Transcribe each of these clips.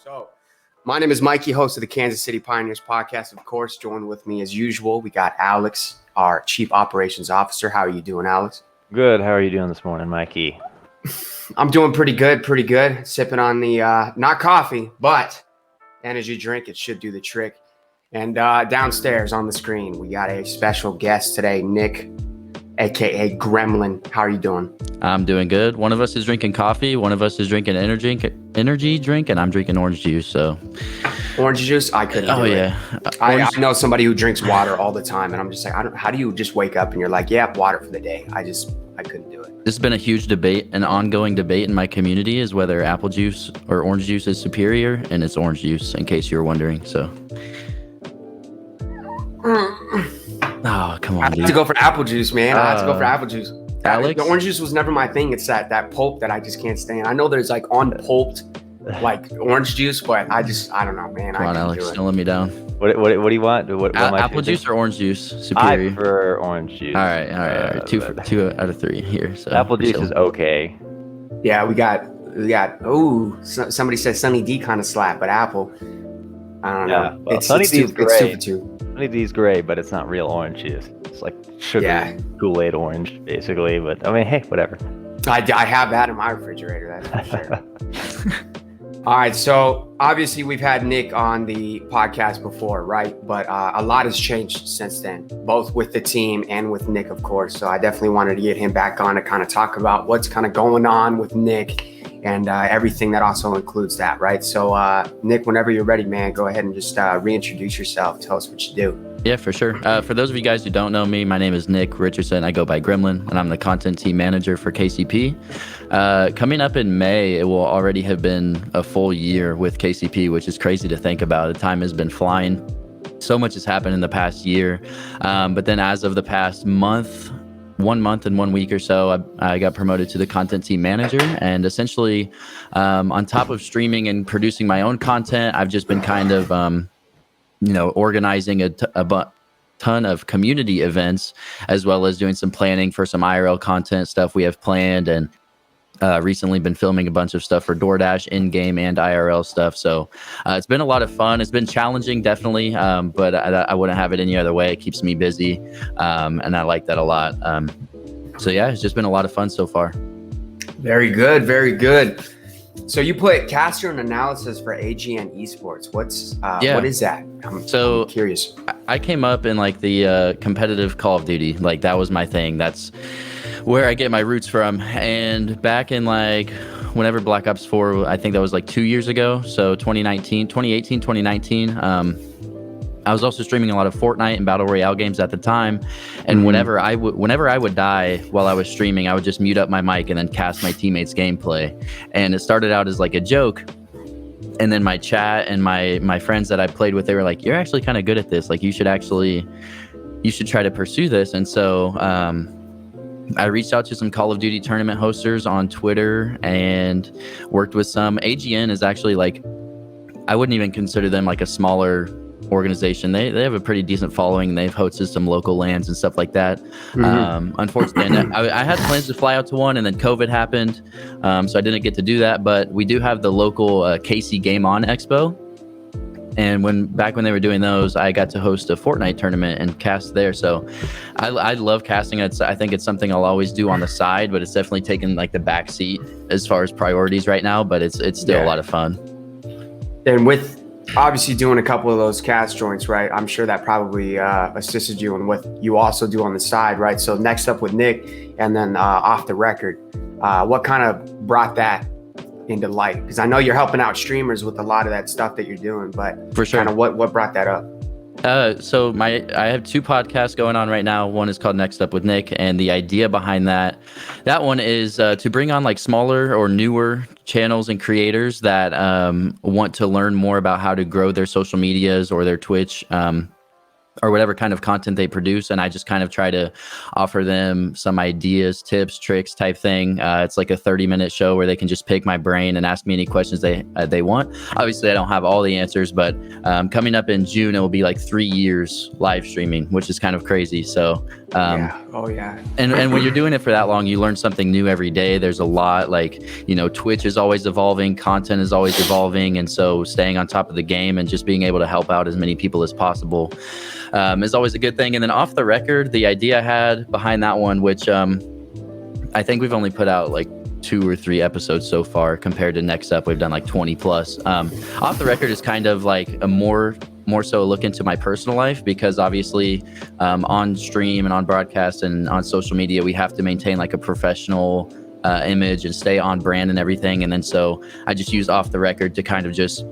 So, my name is Mikey, host of the Kansas City Pioneers podcast. Of course, joined with me as usual, we got Alex, our Chief Operations Officer. How are you doing, Alex? Good. How are you doing this morning, Mikey? I'm doing pretty good. Sipping on the, not coffee, but energy drink. It should do the trick. And downstairs on the screen, we got a special guest today, Nick, a.k.a. Gremlin. How are you doing? I'm doing good. One of us is drinking coffee. One of us is drinking energy drink, and I'm drinking orange juice. So, orange juice? I couldn't. Oh yeah. I know somebody who drinks water all the time, and I'm just like, how do you just wake up and you're like, yeah, water for the day? I couldn't do it. This has been a huge debate, an ongoing debate in my community, is whether apple juice or orange juice is superior, and it's orange juice, in case you were wondering. So. Oh, come on. I have to go for apple juice, man. I have to go for apple juice. Alex? The orange juice was never my thing. It's that pulp that I just can't stand. I know there's like unpulped like orange juice, but I don't know, man. Come on, Alex, don't let me down. What do you want? What apple juice or orange juice superior? I prefer orange juice. All right. Two out of three here. So apple juice is okay. Yeah, we got. Somebody said Sunny D kind of slap, but apple, I don't know. Well, Sunny D is great. It's 2 for 2. Sunny D is great, but it's not real orange juice. It's like sugar Kool-Aid orange, basically. But I mean, hey, whatever. I have that in my refrigerator. That's for sure. All right, so obviously we've had Nick on the podcast before, right? But a lot has changed since then, both with the team and with Nick, of course. So I definitely wanted to get him back on to kind of talk about what's kind of going on with Nick and everything that also includes that, right? So Nick, whenever you're ready, man, go ahead and just reintroduce yourself. Tell us what you do. Yeah, for sure. For those of you guys who don't know me, my name is Nick Richardson. I go by Gremlin, and I'm the content team manager for KCP. Coming up in May, it will already have been a full year with KCP, which is crazy to think about. The time has been flying. So much has happened in the past year. But then as of the past month, 1 month and 1 week or so, I got promoted to the content team manager. And essentially, on top of streaming and producing my own content, I've just been kind of organizing a ton of community events, as well as doing some planning for some IRL content stuff we have planned, and recently been filming a bunch of stuff for DoorDash in-game and IRL stuff. So it's been a lot of fun. It's been challenging, definitely, but I wouldn't have it any other way. It keeps me busy, and I like that a lot. So yeah, it's just been a lot of fun so far. Very good. So you put caster and analysis for AGN esports. What is that? I'm curious. I came up in like the competitive Call of Duty. Like that was my thing. That's where I get my roots from. And back in like whenever Black Ops 4, I think that was like 2 years ago. So 2018, 2019. I was also streaming a lot of Fortnite and Battle Royale games at the time. And whenever I would die while I was streaming, I would just mute up my mic and then cast my teammates' gameplay. And it started out as like a joke. And then my chat and my friends that I played with, they were like, you're actually kind of good at this. Like you should try to pursue this. And so I reached out to some Call of Duty tournament hosters on Twitter and worked with some. AGN is actually like, I wouldn't even consider them like a smaller organization. They have a pretty decent following. They've hosted some local LANs and stuff like that. Unfortunately, I had plans to fly out to one, and then COVID happened, so I didn't get to do that. But we do have the local KC Game On Expo, and back when they were doing those, I got to host a Fortnite tournament and cast there. So I love casting. I think it's something I'll always do on the side, but it's definitely taken like the back seat as far as priorities right now. But it's still a lot of fun. And with obviously doing a couple of those cast joints, right? I'm sure that probably assisted you in what you also do on the side, right? So next up with Nick, and then off the record, what kind of brought that into light? Because I know you're helping out streamers with a lot of that stuff that you're doing, but for sure, kind of what brought that up? So I have 2 podcasts going on right now. One is called Next Up with Nick, and the idea behind that one is to bring on like smaller or newer channels and creators that want to learn more about how to grow their social medias or their Twitch or whatever kind of content they produce, and I just kind of try to offer them some ideas, tips, tricks type thing. It's like a 30-minute show where they can just pick my brain and ask me any questions they want. Obviously, I don't have all the answers, but coming up in June, it will be like 3 years live streaming, which is kind of crazy. So and when you're doing it for that long, you learn something new every day. There's a lot, like, you know, Twitch is always evolving, content is always evolving, and so staying on top of the game and just being able to help out as many people as possible is always a good thing. And then off the record, the idea I had behind that one, which I think we've only put out like 2 or 3 episodes so far compared to Next Up, we've done like 20 plus. Off the record is kind of like a more so a look into my personal life, because obviously on stream and on broadcast and on social media, we have to maintain like a professional image and stay on brand and everything. And then so I just use off the record to kind of just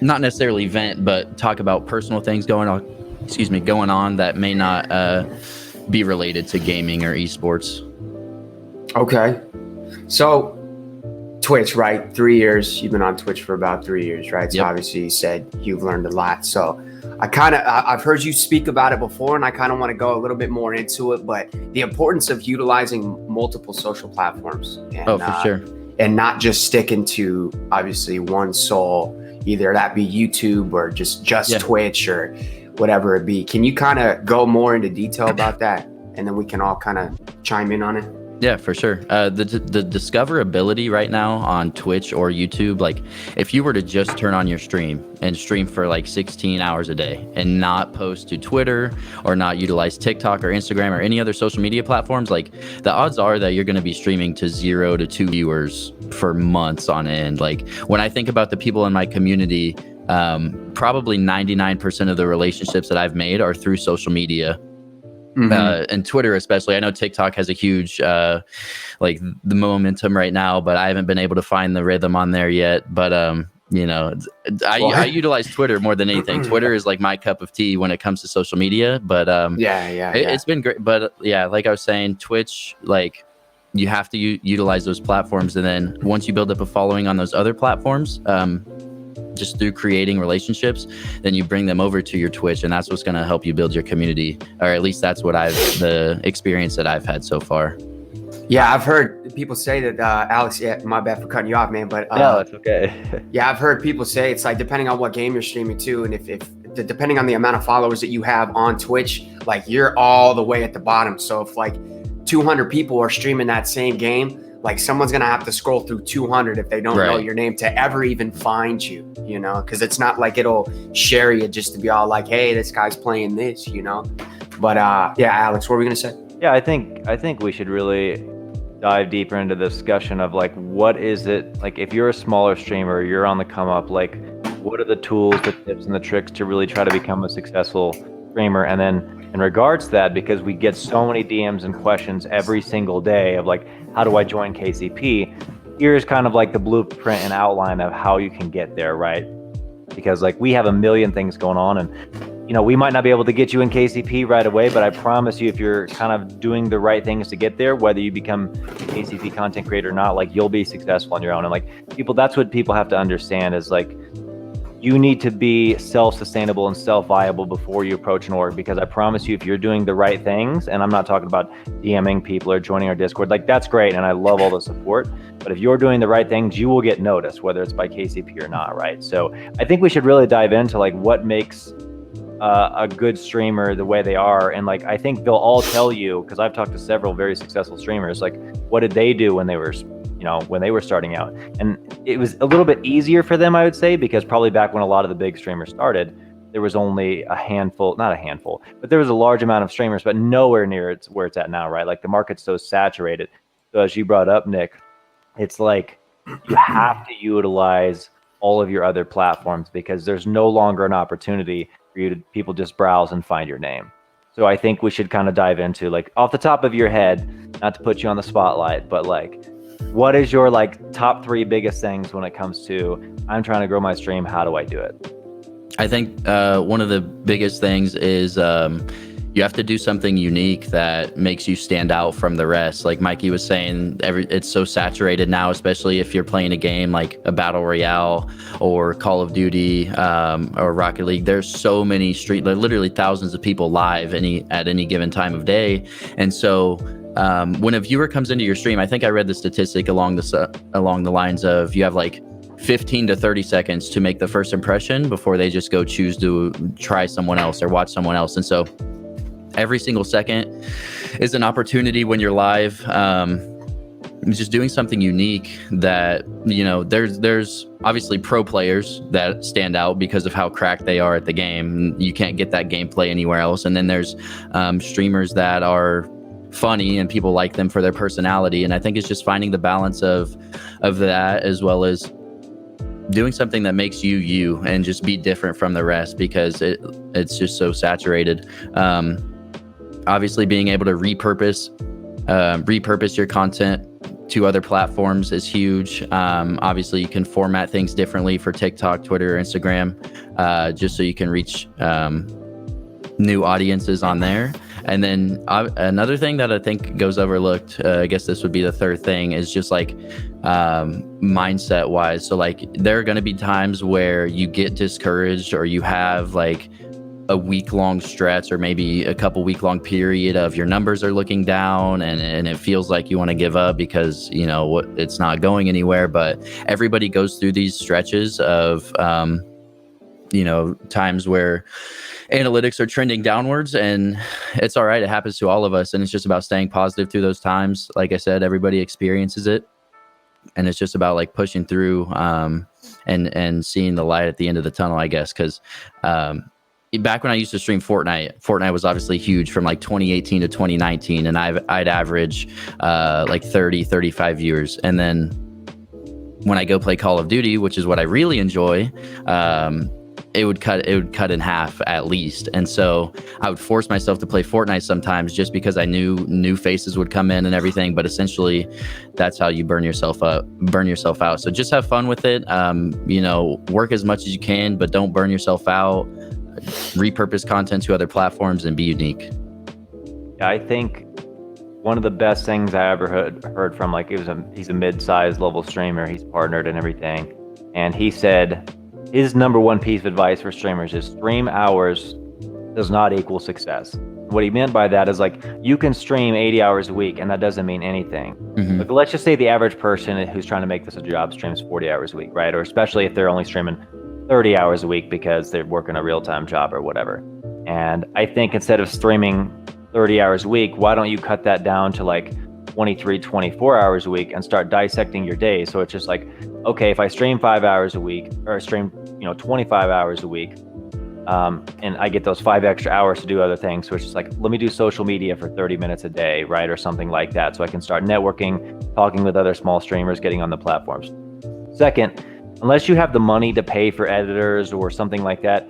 not necessarily vent, but talk about personal things going on that may not be related to gaming or esports. Okay. So Twitch, right? 3 years. You've been on Twitch for about 3 years, right? So obviously you said you've learned a lot. So I've heard you speak about it before, and I kind of want to go a little bit more into it, but the importance of utilizing multiple social platforms. And, for sure. And not just sticking to obviously one sole, either that be YouTube or just Twitch or whatever it be. Can you kind of go more into detail about that? And then we can all kind of chime in on it. Yeah, for sure. The discoverability right now on Twitch or YouTube, like if you were to just turn on your stream and stream for like 16 hours a day and not post to Twitter or not utilize TikTok or Instagram or any other social media platforms, like the odds are that you're going to be streaming to 0 to 2 viewers for months on end. Like when I think about the people in my community, probably 99% of the relationships that I've made are through social media. And Twitter especially. I know TikTok has a huge like the momentum right now, but I haven't been able to find the rhythm on there yet. But you know, I utilize Twitter more than anything. Twitter is like my cup of tea when it comes to social media. But it's been great. But yeah, like I was saying, Twitch, like you have to utilize those platforms, and then once you build up a following on those other platforms, just through creating relationships, then you bring them over to your Twitch, and that's what's going to help you build your community, or at least that's what the experience that I've had so far. Yeah, I've heard people say that, Alex, my bad for cutting you off, man, but no, it's okay. Yeah, I've heard people say it's like depending on what game you're streaming to, and if depending on the amount of followers that you have on Twitch, like you're all the way at the bottom. So if like 200 people are streaming that same game, like someone's going to have to scroll through 200 if they don't know your name to ever even find you, you know, because it's not like it'll share you just to be all like, hey, this guy's playing this, you know. But yeah, Alex, what were we going to say? Yeah, I think we should really dive deeper into the discussion of like, what is it, like if you're a smaller streamer, you're on the come up, like what are the tools, the tips and the tricks to really try to become a successful streamer? And then in regards to that, because we get so many DMs and questions every single day of like, how do I join KCP? Here's kind of like the blueprint and outline of how you can get there, right? Because like we have a million things going on, and you know, we might not be able to get you in KCP right away, but I promise you, if you're kind of doing the right things to get there, whether you become a KCP content creator or not, like you'll be successful on your own. And like that's what people have to understand is like, you need to be self-sustainable and self-viable before you approach an org, because I promise you, if you're doing the right things, and I'm not talking about DMing people or joining our Discord, like that's great, and I love all the support, but if you're doing the right things, you will get noticed, whether it's by KCP or not, right? So I think we should really dive into like what makes a good streamer the way they are. And like, I think they'll all tell you, because I've talked to several very successful streamers, like what did they do when they were starting out? And it was a little bit easier for them, I would say, because probably back when a lot of the big streamers started, there was only not a handful, but there was a large amount of streamers, but nowhere near where it's at now, right? Like the market's so saturated. So as you brought up, Nick, it's like you have to utilize all of your other platforms, because there's no longer an opportunity for people just browse and find your name. So I think we should kind of dive into, like, off the top of your head, not to put you on the spotlight, but like, what is your like top 3 biggest things when it comes to, I'm trying to grow my stream, how do I do it? I think one of the biggest things is you have to do something unique that makes you stand out from the rest. Like Mikey was saying, it's so saturated now, especially if you're playing a game like a Battle Royale or Call of Duty or Rocket League. There's so many literally thousands of people live at any given time of day. And so when a viewer comes into your stream, I think I read the statistic along the lines of you have like 15 to 30 seconds to make the first impression before they just go choose to try someone else or watch someone else. And so every single second is an opportunity when you're live. Just doing something unique that, there's obviously pro players that stand out because of how cracked they are at the game. You can't get that gameplay anywhere else. And then there's streamers that are funny and people like them for their personality. And I think it's just finding the balance of that, as well as doing something that makes you and just be different from the rest, because it's just so saturated. Obviously being able to repurpose your content to other platforms is huge. Obviously you can format things differently for TikTok, Twitter, Instagram, just so you can reach new audiences on there. And then another thing that I think goes overlooked, I guess this would be the third thing, is just like mindset wise. So like there are going to be times where you get discouraged, or you have like a week-long stretch or maybe a couple week-long period of your numbers are looking down, and it feels like you want to give up because it's not going anywhere. But everybody goes through these stretches of times where analytics are trending downwards, and it's all right. It happens to all of us, and it's just about staying positive through those times. Like I said, everybody experiences it, and it's just about like pushing through and seeing the light at the end of the tunnel, I guess. Because back when I used to stream Fortnite was obviously huge from like 2018 to 2019, and I'd average like 35 viewers. And then when I go play Call of Duty, which is what I really enjoy, it would cut in half at least. And so I would force myself to play Fortnite sometimes just because I knew new faces would come in and everything. But essentially that's how you burn yourself out. So just have fun with it. Work as much as you can, but don't burn yourself out. Repurpose content to other platforms and be unique. Yeah, I think one of the best things I ever heard from, like, he's a mid-sized level streamer, he's partnered and everything, and he said his number one piece of advice for streamers is stream hours does not equal success. What he meant by that is, like, you can stream 80 hours a week and that doesn't mean anything. Mm-hmm. Like, let's just say the average person who's trying to make this a job streams 40 hours a week, right? Or especially if they're only streaming 30 hours a week because they're working a real-time job or whatever. And I think instead of streaming 30 hours a week, why don't you cut that down to like 23, 24 hours a week and start dissecting your day? So it's just like, okay, if I stream 5 hours a week, or stream 25 hours a week, and I get those 5 extra hours to do other things. So it's just like, let me do social media for 30 minutes a day, right? Or something like that. So I can start networking, talking with other small streamers, getting on the platforms. Second, unless you have the money to pay for editors or something like that,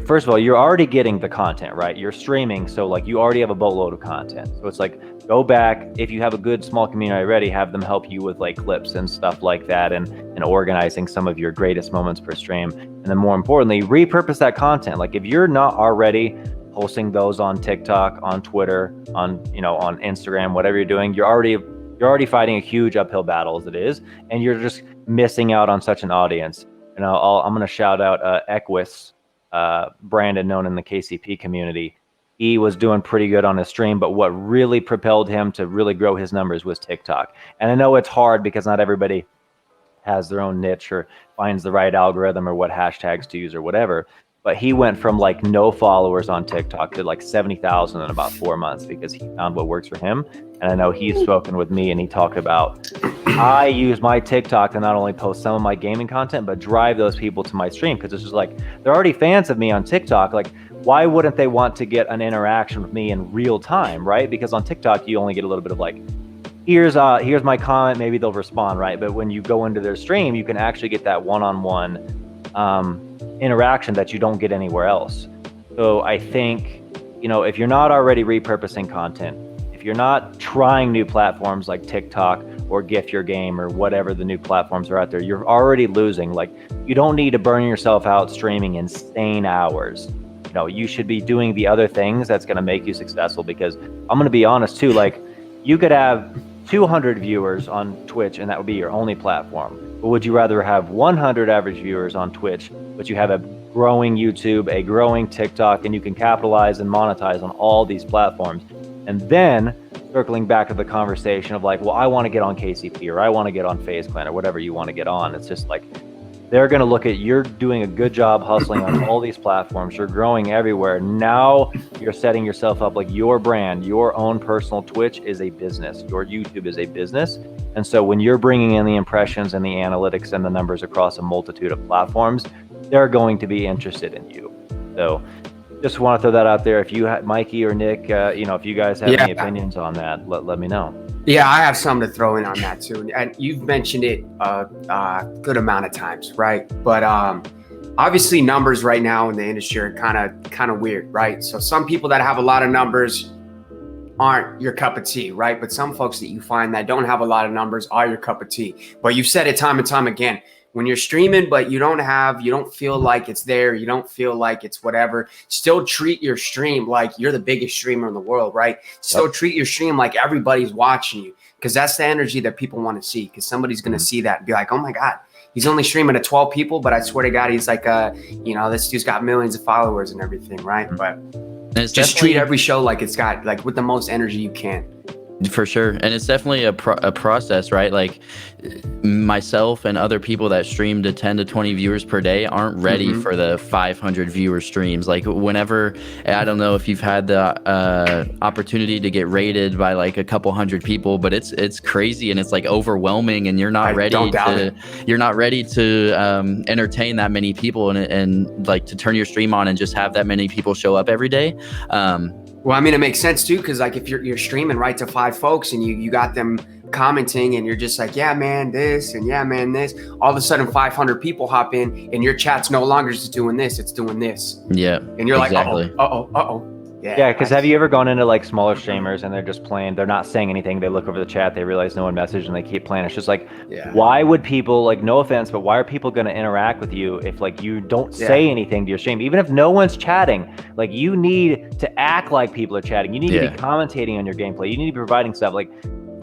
first of all, you're already getting the content, right? You're streaming, so like you already have a boatload of content. So it's like, go back, if you have a good small community already, have them help you with like clips and stuff like that, and organizing some of your greatest moments per stream. And then more importantly, repurpose that content. Like if you're not already posting those on TikTok, on Twitter, on Instagram, whatever you're doing, you're already fighting a huge uphill battle as it is, and you're just missing out on such an audience. I'm going to shout out Equus, Brandon, known in the KCP community. He was doing pretty good on his stream, but what really propelled him to really grow his numbers was TikTok. And I know it's hard because not everybody has their own niche or finds the right algorithm or what hashtags to use or whatever. But he went from like no followers on TikTok to like 70,000 in about 4 months because he found what works for him. And I know he's spoken with me and he talked about, I use my TikTok to not only post some of my gaming content, but drive those people to my stream. Because it's just like, they're already fans of me on TikTok. Like, why wouldn't they want to get an interaction with me in real time, right? Because on TikTok, you only get a little bit of like, here's my comment, maybe they'll respond, right? But when you go into their stream, you can actually get that one-on-one interaction that you don't get anywhere else. So I think, if you're not already repurposing content, if you're not trying new platforms like TikTok or Gift Your Game or whatever the new platforms are out there, you're already losing. Like, you don't need to burn yourself out streaming insane hours. you should be doing the other things that's going to make you successful. Because I'm going to be honest too, like you could have 200 viewers on Twitch and that would be your only platform. But would you rather have 100 average viewers on Twitch, but you have a growing YouTube, a growing TikTok, and you can capitalize and monetize on all these platforms? And then circling back to the conversation of like, well, I want to get on KCP or I want to get on FaZe Clan or whatever you want to get on. It's just like, they're going to look at you're doing a good job hustling on all these platforms. You're growing everywhere. Now you're setting yourself up like your brand, your own personal Twitch is a business. Your YouTube is a business. And so when you're bringing in the impressions and the analytics and the numbers across a multitude of platforms, they're going to be interested in you. So just want to throw that out there. If you, Mikey or Nick, if you guys have any opinions on that, let me know. Yeah, I have something to throw in on that too. And you've mentioned it a good amount of times, right? But obviously numbers right now in the industry are kind of weird, right? So some people that have a lot of numbers aren't your cup of tea, right? But some folks that you find that don't have a lot of numbers are your cup of tea. But you've said it time and time again. When you're streaming, but you don't feel like it's there, you don't feel like it's whatever, still treat your stream like you're the biggest streamer in the world, right? Still treat your stream like everybody's watching you, because that's the energy that people want to see, because somebody's going to see that and be like, oh my God, he's only streaming to 12 people, but I swear to God, he's like, this dude's got millions of followers and everything, right? But just treat every show like it's got, like, with the most energy you can. For sure. And it's definitely a process, right? Like myself and other people that stream to 10 to 20 viewers per day aren't ready for the 500 viewer streams. Like whenever, I don't know if you've had the opportunity to get rated by like a couple hundred people, but it's crazy and it's like overwhelming, and you're not ready to entertain that many people and like to turn your stream on and just have that many people show up every day. Well, I mean, it makes sense too, because like if you're streaming right to 5 folks and you got them commenting and you're just like, yeah, man, this and yeah, man, this, all of a sudden 500 people hop in and your chat's no longer just doing this, it's doing this. Yeah. And you're exactly. Like, uh-oh. Yeah, because have you ever gone into like smaller streamers and they're just playing, they're not saying anything, they look over the chat, they realize no one messaged and they keep playing. It's just like, why would people, like, no offense, but why are people going to interact with you if like you don't say anything to your stream? Even if no one's chatting, like you need to act like people are chatting. You need to be commentating on your gameplay. You need to be providing stuff. Like,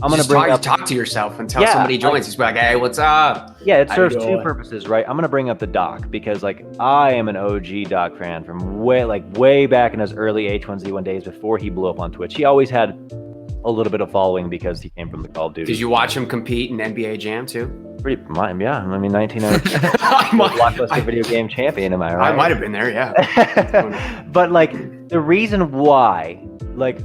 I'm going to talk to yourself until somebody joins. Just be like, hey, what's up? Yeah, it serves two purposes, right? I'm going to bring up the doc because like I am an OG doc fan from way back in his early H1Z1 days before he blew up on Twitch. He always had a little bit of following because he came from the Call of Duty. Did you watch him compete in NBA Jam too? Yeah. I mean, 1990 Blockbuster video game champion, am I right? I might have been there, yeah. But like the reason why, like,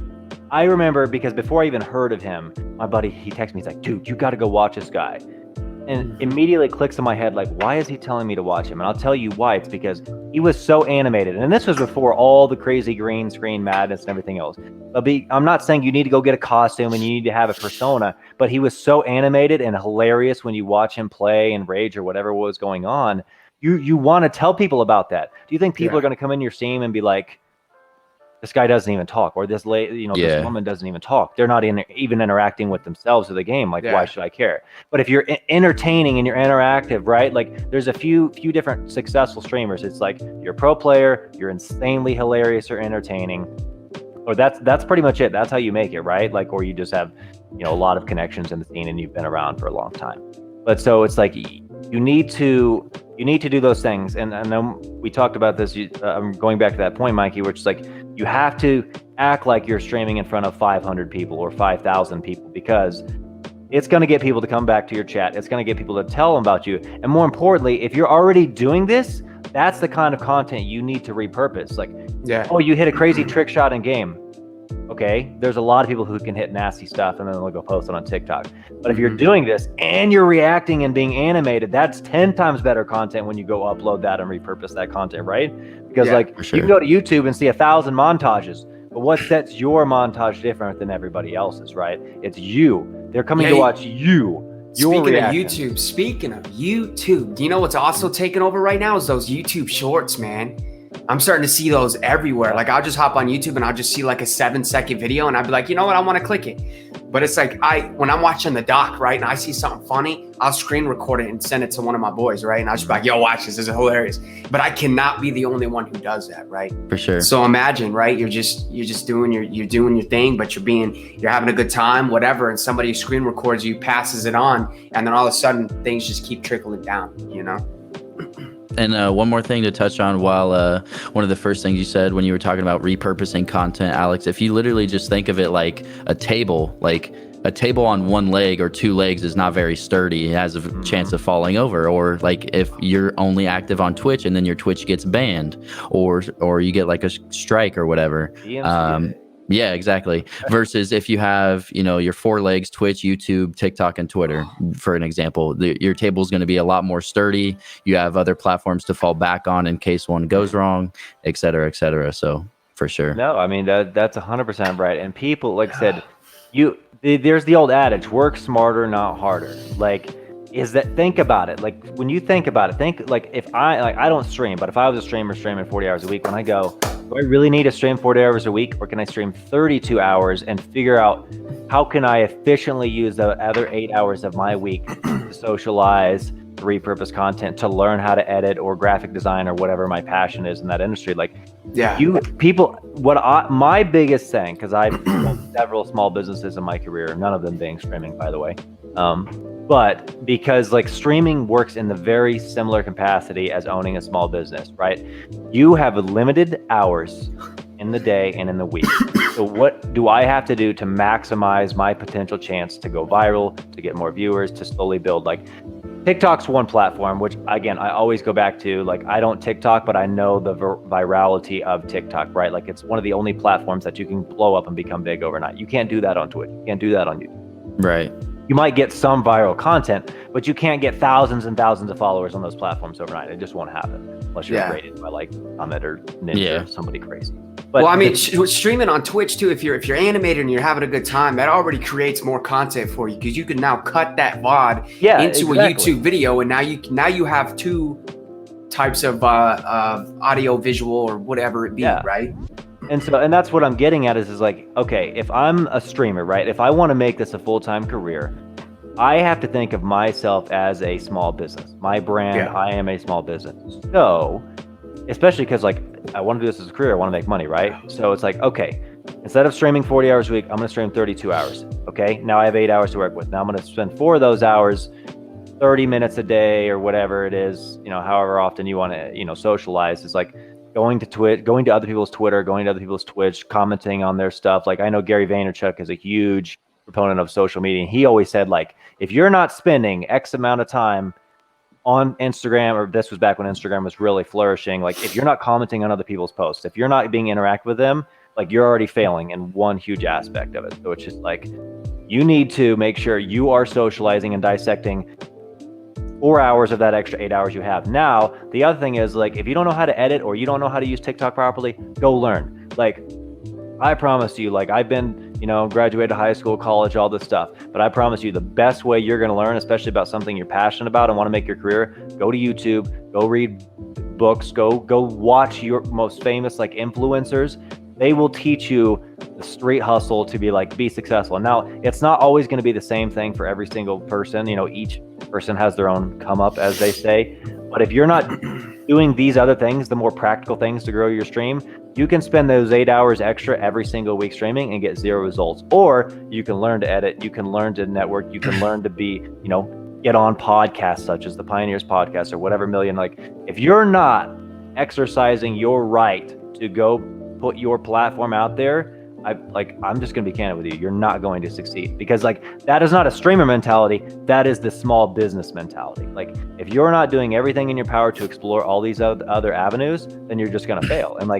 I remember because before I even heard of him, my buddy, he texted me, he's like, dude, you got to go watch this guy. And immediately clicks in my head, like, why is he telling me to watch him? And I'll tell you why. It's because he was so animated. And this was before all the crazy green screen madness and everything else. But I'm not saying you need to go get a costume and you need to have a persona, but he was so animated and hilarious when you watch him play and rage or whatever was going on. You want to tell people about that. Do you think people are going to come in your stream and be like, this guy doesn't even talk, or this this woman doesn't even talk. They're not even interacting with themselves or the game. Like, why should I care? But if you're entertaining and you're interactive, right? Like, there's a few different successful streamers. It's like you're a pro player, you're insanely hilarious or entertaining, or that's pretty much it. That's how you make it, right? Like, or you just have a lot of connections in the scene and you've been around for a long time. But so it's like you need to do those things. And then we talked about this. I'm going back to that point, Mikey, which is like, you have to act like you're streaming in front of 500 people or 5,000 people, because it's going to get people to come back to your chat. It's going to get people to tell them about you. And more importantly, if you're already doing this, that's the kind of content you need to repurpose. Like, oh, you hit a crazy trick shot in game. Okay, there's a lot of people who can hit nasty stuff and then they'll go post it on TikTok. But if you're doing this and you're reacting and being animated, that's 10 times better content when you go upload that and repurpose that content, right? Because you can go to YouTube and see 1,000 montages, but what sets your montage different than everybody else's, right? It's you. They're coming to watch you. Speaking of YouTube, do you know what's also taking over right now is those YouTube shorts, man. I'm starting to see those everywhere. Like I'll just hop on YouTube and I'll just see like a 7-second video and I'll be like, you know what, I want to click it. But it's like when I'm watching the doc, right, and I see something funny, I'll screen record it and send it to one of my boys, right? And I'll just be like, yo, watch this is hilarious. But I cannot be the only one who does that, right? For sure. So imagine, right? You're just doing your thing, but you're having a good time, whatever, and somebody screen records you, passes it on, and then all of a sudden things just keep trickling down, you know? And one more thing to touch on while one of the first things you said when you were talking about repurposing content, Alex, if you literally just think of it like a table on one leg or two legs is not very sturdy. It has a chance of falling over. Or like if you're only active on Twitch and then your Twitch gets banned or you get like a strike or whatever. Yeah, exactly. Versus if you have, your four legs, Twitch, YouTube, TikTok, and Twitter, for an example, your table is going to be a lot more sturdy. You have other platforms to fall back on in case one goes wrong, et cetera, et cetera. So for sure. No, I mean, that's 100% right. And people, like I said, there's the old adage, work smarter, not harder. Think about it. Like when you think about it, think like if I don't stream, but if I was a streamer streaming 40 hours a week, when I go, do I really need to stream 40 hours a week, or can I stream 32 hours and figure out how can I efficiently use the other 8 hours of my week to socialize, to repurpose content, to learn how to edit or graphic design or whatever my passion is in that industry. Like, yeah, my biggest thing, because I've owned several small businesses in my career, none of them being streaming, by the way. But because like streaming works in the very similar capacity as owning a small business, right? You have limited hours in the day and in the week. So what do I have to do to maximize my potential chance to go viral, to get more viewers, to slowly build? Like TikTok's one platform, which again, I always go back to, like, I don't TikTok, but I know the virality of TikTok, right? Like it's one of the only platforms that you can blow up and become big overnight. You can't do that on Twitch. You can't do that on YouTube. Right. You might get some viral content, but you can't get thousands and thousands of followers on those platforms overnight. It just won't happen unless you're rated by like Ahmed or Ninja or somebody crazy. But, well, I mean, streaming on Twitch too, if you're animated and you're having a good time, that already creates more content for you, because you can now cut that VOD into a YouTube video, and now you have two types of audio, visual, or whatever it be, right? And that's what I'm getting at is like, okay, if I'm a streamer, right? If I want to make this a full-time career, I have to think of myself as a small business. My brand, I am a small business. So, especially because like I want to do this as a career, I want to make money, right? So it's like, okay, instead of streaming 40 hours a week, I'm going to stream 32 hours. Okay, now I have 8 hours to work with. Now I'm going to spend 4 of those hours, 30 minutes a day or whatever it is, however often you want to, socialize. It's like going to Twitch, going to other people's Twitter, going to other people's Twitch, commenting on their stuff. Like I know Gary Vaynerchuk is a huge proponent of social media. And he always said, like, if you're not spending X amount of time on Instagram, or this was back when Instagram was really flourishing, like if you're not commenting on other people's posts, if you're not being interactive with them, like you're already failing in one huge aspect of it. So it's just like, you need to make sure you are socializing and dissecting 4 hours of that extra 8 hours you have. Now, the other thing is, like, if you don't know how to edit or you don't know how to use TikTok properly, go learn. Like, I promise you, like, I've been, graduated high school, college, all this stuff, but I promise you the best way you're going to learn, especially about something you're passionate about and want to make your career, go to YouTube, go read books, go watch your most famous, like, influencers. They will teach you the street hustle to be successful. Now, it's not always going to be the same thing for every single person. Each person has their own come up, as they say. But if you're not doing these other things, the more practical things to grow your stream, you can spend those 8 hours extra every single week streaming and get 0 results. Or you can learn to edit, you can learn to network, you can learn to be, get on podcasts such as the Pioneers podcast or whatever million. Like, if you're not exercising your right to go put your platform out there, I'm just going to be candid with you. You're not going to succeed, because that is not a streamer mentality. That is the small business mentality. Like, if you're not doing everything in your power to explore all these other avenues, then you're just going to fail. And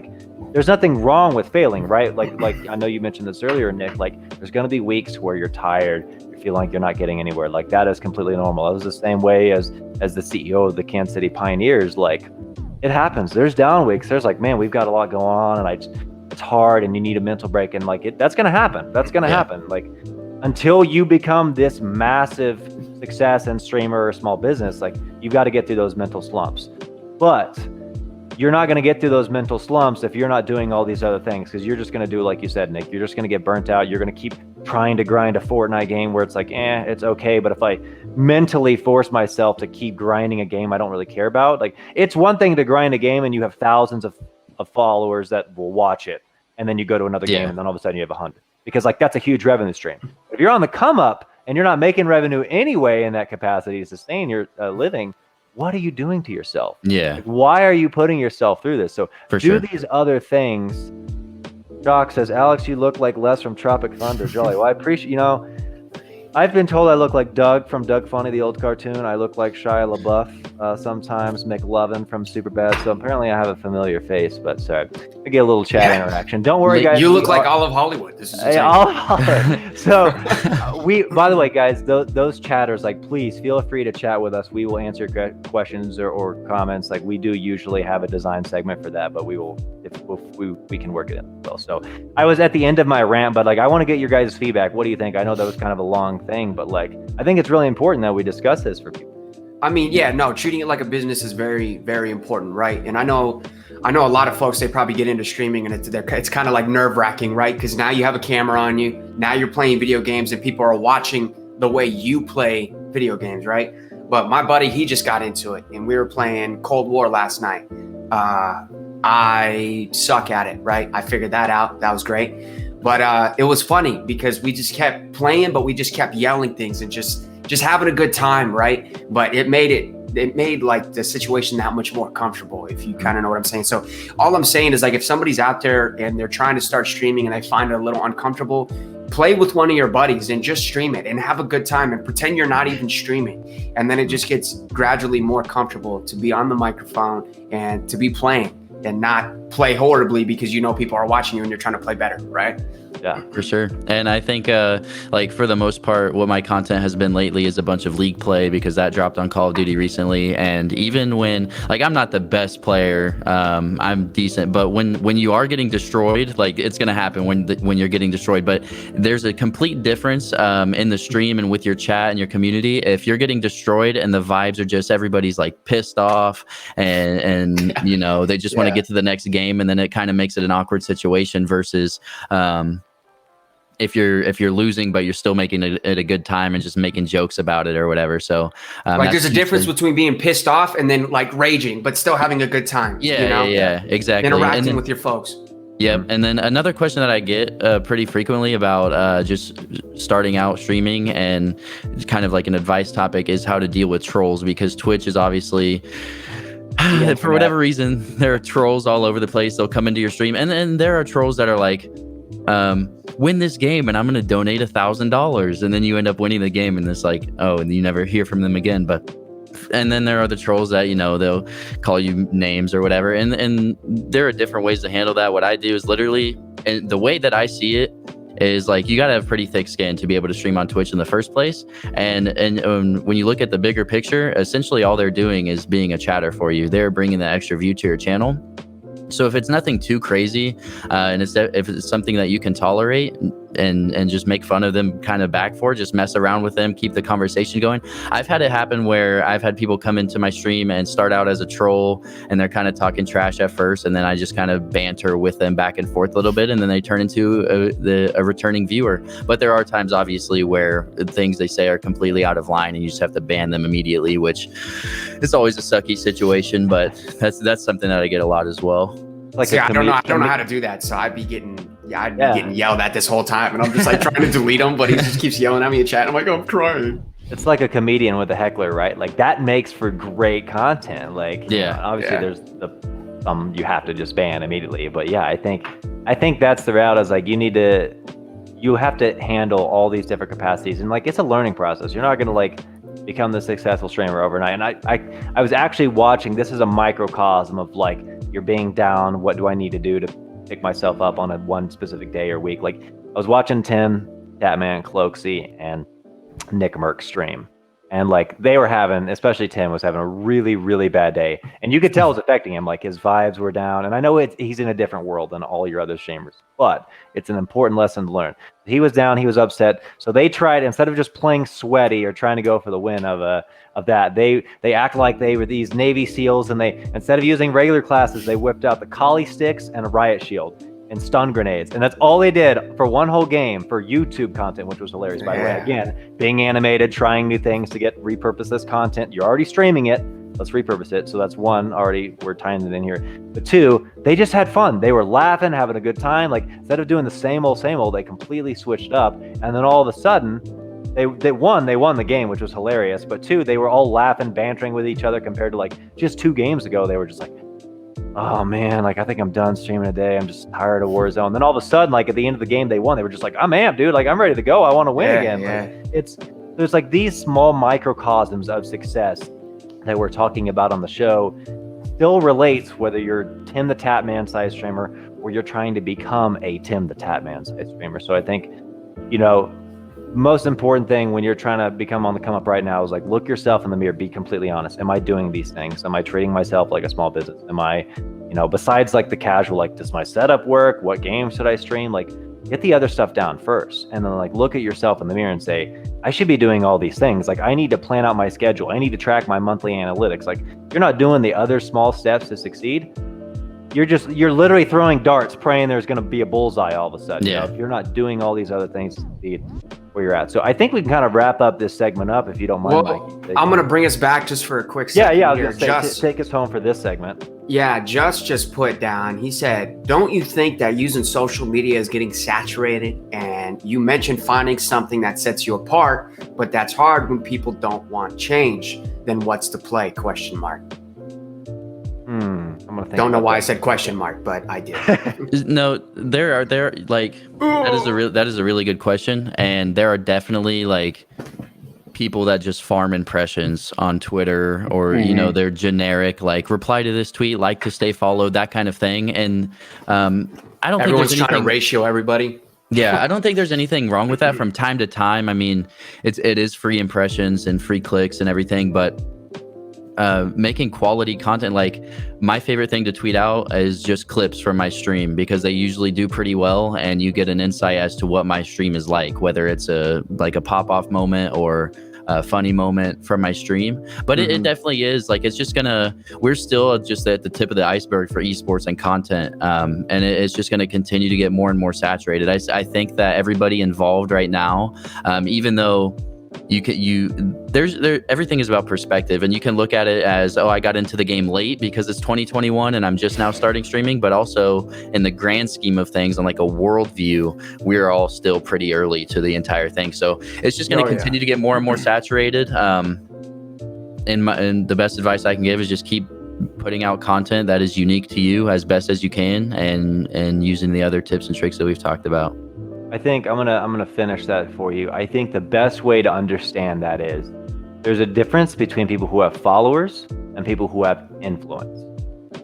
there's nothing wrong with failing, right? Like I know you mentioned this earlier, Nick, there's going to be weeks where you're tired, you feel like you're not getting anywhere. Like, that is completely normal. It was the same way as the CEO of the Kansas City Pioneers. It happens. There's down weeks. There's man, we've got a lot going on, and it's hard, and you need a mental break, and that's going to happen. That's going to happen. Until you become this massive success and streamer or small business, you've got to get through those mental slumps. But you're not going to get through those mental slumps if you're not doing all these other things, because you're just going to do, like you said, Nick, you're just going to get burnt out. You're going to keep trying to grind a Fortnite game where it's like, it's okay. But if I mentally force myself to keep grinding a game I don't really care about, like, it's one thing to grind a game and you have thousands of followers that will watch it. And then you go to another game and then all of a sudden you have 100, because like that's a huge revenue stream. If you're on the come up and you're not making revenue anyway in that capacity to sustain your living, what are you doing to yourself? Yeah. Like, why are you putting yourself through this? So For these other things. Doc says, Alex, you look like Les from Tropic Thunder. Jolly. Well, I appreciate, I've been told I look like Doug from Doug Funny, the old cartoon. I look like Shia LaBeouf sometimes, McLovin from Superbad. So apparently I have a familiar face, but sorry. I get a little chat interaction. Don't worry, guys. You look like all of Hollywood. This is all of Hollywood. So by the way, guys, those chatters, like, please feel free to chat with us. We will answer questions or comments. Like, we do usually have a design segment for that, but we will, if we can work it in as well. So I was at the end of my rant, but like, I want to get your guys' feedback. What do you think? I know that was kind of a long thing, but like, I think it's really important that we discuss this for people. I mean, treating it like a business is very, very important, right? And I know a lot of folks, they probably get into streaming and it's kind of like nerve-wracking, right? Because now you have a camera on you, now you're playing video games and people are watching the way you play video games, right? But my buddy, he just got into it and we were playing Cold War last night. I suck at it, right? I figured that out. That was great. But it was funny because we just kept playing, but we just kept yelling things and just having a good time, right? But it made like the situation that much more comfortable, if you kind of know what I'm saying. So all I'm saying is, like, if somebody's out there and they're trying to start streaming and they find it a little uncomfortable, play with one of your buddies and just stream it and have a good time and pretend you're not even streaming. And then it just gets gradually more comfortable to be on the microphone and to be playing and not play horribly because you know people are watching you and you're trying to play better, right? Yeah, for sure. And I think like for the most part, what my content has been lately is a bunch of League play, because that dropped on Call of Duty recently. And even when, like, I'm not the best player, I'm decent, but when you are getting destroyed, like, it's going to happen when you're getting destroyed. But there's a complete difference in the stream and with your chat and your community. If you're getting destroyed and the vibes are just, everybody's like pissed off and you know, they just want to get to the next game, and then it kind of makes it an awkward situation versus if you're losing but you're still making it a good time and just making jokes about it or whatever. So like, there's a difference between being pissed off and then like raging but still having a good time. Yeah, exactly. Interacting with your folks. Yep. And then another question that I get pretty frequently about just starting out streaming, and kind of like an advice topic, is how to deal with trolls, because Twitch is obviously for whatever reason, there are trolls all over the place. They'll come into your stream, and then there are trolls that are like, win this game and I'm going to donate $1,000, and then you end up winning the game, and it's like, oh, and you never hear from them again. And then there are the trolls that, you know, they'll call you names or whatever, and there are different ways to handle that. What I do is literally, and the way that I see it is, like, you got to have pretty thick skin to be able to stream on Twitch in the first place. And when you look at the bigger picture, essentially all they're doing is being a chatter for you. They're bringing the extra view to your channel. So if it's nothing too crazy, and if it's something that you can tolerate and just make fun of them kind of back for, just mess around with them, keep the conversation going. I've had it happen where I've had people come into my stream and start out as a troll, and they're kind of talking trash at first, and then I just kind of banter with them back and forth a little bit, and then they turn into a returning viewer. But there are times, obviously, where things they say are completely out of line and you just have to ban them immediately, which is always a sucky situation, but that's something that I get a lot as well. Like, I don't know how to do that. So I'd be getting yelled at this whole time, and I'm just like trying to delete him, but he just keeps yelling at me in chat. I'm like, oh, I'm crying. It's like a comedian with a heckler, right? Like, that makes for great content. Like, obviously there's you have to just ban immediately, but yeah, I think that's the route. Is like, you have to handle all these different capacities, and like, it's a learning process. You're not gonna like become the successful streamer overnight. And I was actually watching, this is a microcosm of like, you're being down, what do I need to do to pick myself up on one specific day or week? Like, I was watching Tim, Catman, Cloaksy, and Nick Merck stream, And like they were having, especially Tim was having a really, really bad day. And you could tell it was affecting him. Like his vibes were down. And I know he's in a different world than all your other streamers, but it's an important lesson to learn. He was down, he was upset. So they tried, instead of just playing sweaty or trying to go for the win of that, they act like they were these Navy SEALs, and they, instead of using regular classes, they whipped out the collie sticks and a riot shield and stun grenades. And that's all they did for one whole game for YouTube content, which was hilarious, by the way. Again, being animated, trying new things to repurpose this content. You're already streaming it. Let's repurpose it. So that's one, already we're tying it in here. But two, they just had fun. They were laughing, having a good time. Like instead of doing the same old, they completely switched up. And then all of a sudden, they won the game, which was hilarious. But two, they were all laughing, bantering with each other compared to like just 2 games ago. They were just like, oh man, like I think I'm done streaming today. I'm just tired of Warzone. And then all of a sudden, like at the end of the game, they won. They were just like, I'm amped, dude. Like I'm ready to go. I want to win again. Like, there's like these small microcosms of success that we're talking about on the show still relates whether you're Tim the Tatman size streamer or you're trying to become a Tim the Tatman size streamer. So I think, most important thing when you're trying to become on the come up right now is like look yourself in the mirror, be completely honest. Am I doing these things? Am I treating myself like a small business? Am I, besides like the casual, like does my setup work? What games should I stream? Like get the other stuff down first, and then like look at yourself in the mirror and say, I should be doing all these things. Like I need to plan out my schedule. I need to track my monthly analytics. Like you're not doing the other small steps to succeed. You're literally throwing darts, praying there's going to be a bullseye all of a sudden. If you're not doing all these other things to succeed where you're at. So I think we can kind of wrap up this segment up if you don't mind. Well, I'm going to bring us back just for a quick second. Yeah. I was going to say, take us home for this segment. Yeah, just put down. He said, don't you think that using social media is getting saturated? And you mentioned finding something that sets you apart, but that's hard when people don't want change. Then what's the play? ? I'm gonna think. Don't know why I said ? But I did. No, there like that is a really good question, and there are definitely like people that just farm impressions on Twitter, or they're generic, like reply to this tweet, like to stay followed, that kind of thing. And I don't think there's trying to ratio everybody. Yeah, I don't think there's anything wrong with that from time to time. I mean, it is free impressions and free clicks and everything, but making quality content, like my favorite thing to tweet out is just clips from my stream, because they usually do pretty well and you get an insight as to what my stream is like, whether it's a pop-off moment or a funny moment from my stream. But it definitely is like, we're still just at the tip of the iceberg for esports and content, and it's just going to continue to get more and more saturated. I think that everybody involved right now, even though everything is about perspective, and you can look at it as, I got into the game late because it's 2021 and I'm just now starting streaming, but also in the grand scheme of things, on like a worldview, we're all still pretty early to the entire thing. So it's just going to continue to get more and more saturated. And the best advice I can give is just keep putting out content that is unique to you as best as you can, and using the other tips and tricks that we've talked about. I think I'm gonna finish that for you. I think the best way to understand that is there's a difference between people who have followers and people who have influence.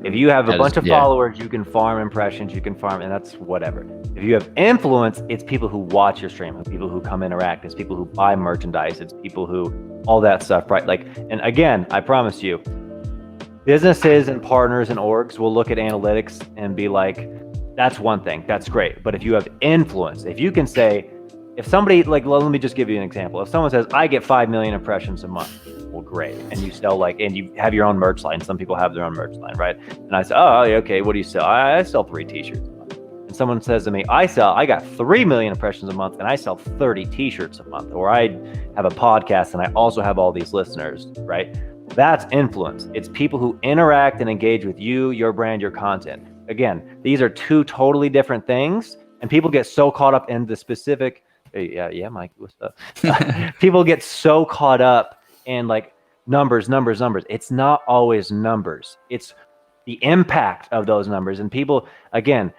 If you have a bunch of followers, you can farm impressions, and that's whatever. If you have influence, it's people who watch your stream, it's people who come interact, it's people who buy merchandise, it's people who, all that stuff, right? Like, and again, I promise you, businesses and partners and orgs will look at analytics and be like, that's one thing, that's great. But if you have influence, if you can say, if somebody, like, let me just give you an example. If someone says, I get 5 million impressions a month, well, great. And you sell and you have your own merch line. Some people have their own merch line, right? And I say, oh, okay, what do you sell? I sell 3 t-shirts a month. And someone says to me, I got 3 million impressions a month and I sell 30 t-shirts a month. Or I have a podcast and I also have all these listeners, right? That's influence. It's people who interact and engage with you, your brand, your content. Again, these are 2 totally different things, and people get so caught up in the specific. Yeah, Mike, what's up? People get so caught up in like numbers. It's not always numbers. It's the impact of those numbers. And people, again,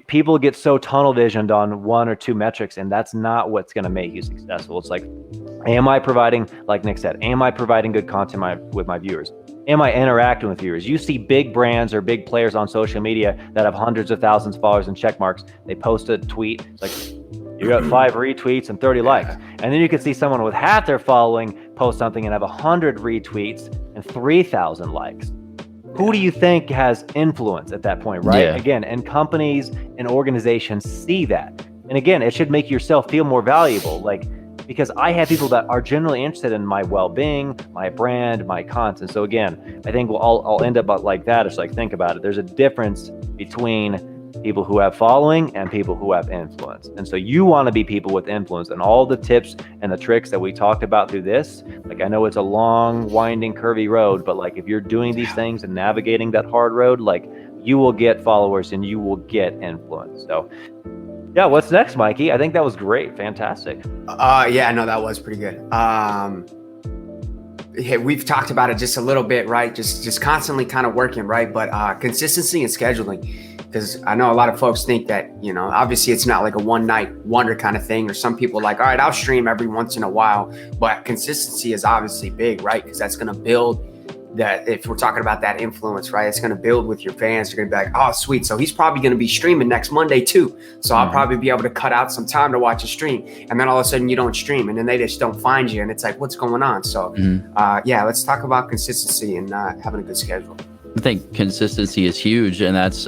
people get so tunnel visioned on 1 or 2 metrics, and that's not what's going to make you successful. It's like, am I providing, like Nick said, am I providing good content with my viewers? Am I interacting with viewers? You see big brands or big players on social media that have hundreds of thousands of followers and check marks. They post a tweet, it's like, you got 5 retweets and 30 likes. And then you can see someone with half their following post something and have 100 retweets and 3,000 likes. Who do you think has influence at that point, right? Yeah. Again, and companies and organizations see that. And again, it should make yourself feel more valuable. Like, because I have people that are generally interested in my well-being, my brand, my content. So again, I think I'll end up like that. It's like, think about it. There's a difference between people who have following and people who have influence. And so you want to be people with influence, and all the tips and the tricks that we talked about through this, like, I know it's a long, winding, curvy road, but like, if you're doing these things and navigating that hard road, like, you will get followers and you will get influence. So yeah, what's next, Mikey? I think that was great. Fantastic. Yeah, no, that was pretty good. Yeah, we've talked about it just a little bit, right? Just constantly kind of working, right? But consistency and scheduling, because I know a lot of folks think that, you know, obviously it's not like a one night wonder kind of thing, or some people are like, all right, I'll stream every once in a while, but consistency is obviously big, right? Because that's going to build that. If we're talking about that influence, right, it's going to build with your fans. You're going to be like, oh, sweet. So he's probably going to be streaming next Monday too. So I'll probably be able to cut out some time to watch a stream. And then all of a sudden you don't stream, and then they just don't find you. And it's like, what's going on? So yeah, let's talk about consistency and having a good schedule. I think consistency is huge, and that's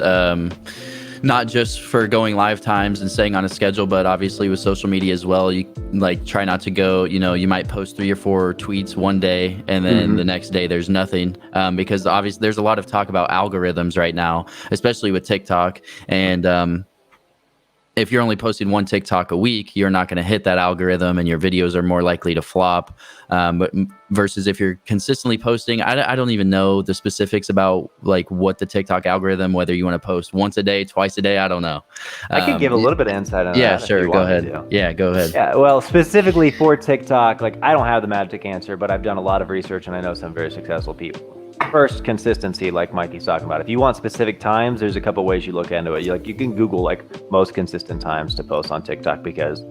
not just for going live times and staying on a schedule, but obviously with social media as well. You like try not to go, you know, you might post 3 or 4 tweets one day and then the next day there's nothing, because obviously there's a lot of talk about algorithms right now, especially with TikTok. And if you're only posting 1 TikTok a week, you're not going to hit that algorithm, and your videos are more likely to flop. But versus if you're consistently posting, I don't even know the specifics about like what the TikTok algorithm, whether you want to post once a day, twice a day, I don't know. I could give a little bit of insight on that. Yeah, sure. Go ahead. Yeah, go ahead. Yeah, well, specifically for TikTok, like, I don't have the magic answer, but I've done a lot of research and I know some very successful people. First, consistency, like Mikey's talking about. If you want specific times, there's a couple ways you look into it. You can Google like most consistent times to post on TikTok, because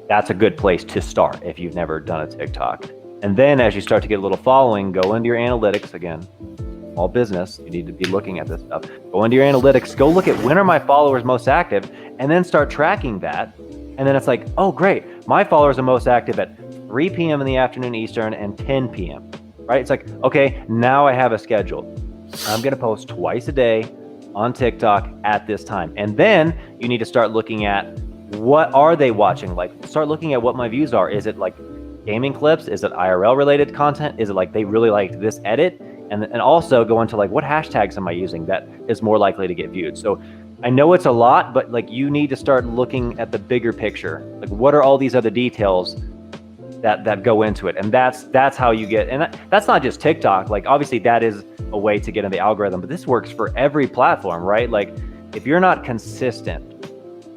that's a good place to start if you've never done a TikTok. And then as you start to get a little following, go into your analytics. Again, small business, you need to be looking at this stuff. Go into your analytics, go look at when are my followers most active, and then start tracking that. And then it's like, oh, great, my followers are most active at 3 p.m. in the afternoon Eastern and 10 p.m. Right? It's like, okay, now I have a schedule. I'm going to post twice a day on TikTok at this time. And then you need to start looking at what are they watching? Like, start looking at what my views are. Is it like gaming clips? Is it IRL related content? Is it like they really liked this edit? And also go into like, what hashtags am I using that is more likely to get viewed? So I know it's a lot, but like, you need to start looking at the bigger picture. Like, what are all these other details that go into it? And that's how you get, and that's not just TikTok. Like, obviously that is a way to get in the algorithm, but this works for every platform, right? Like, if you're not consistent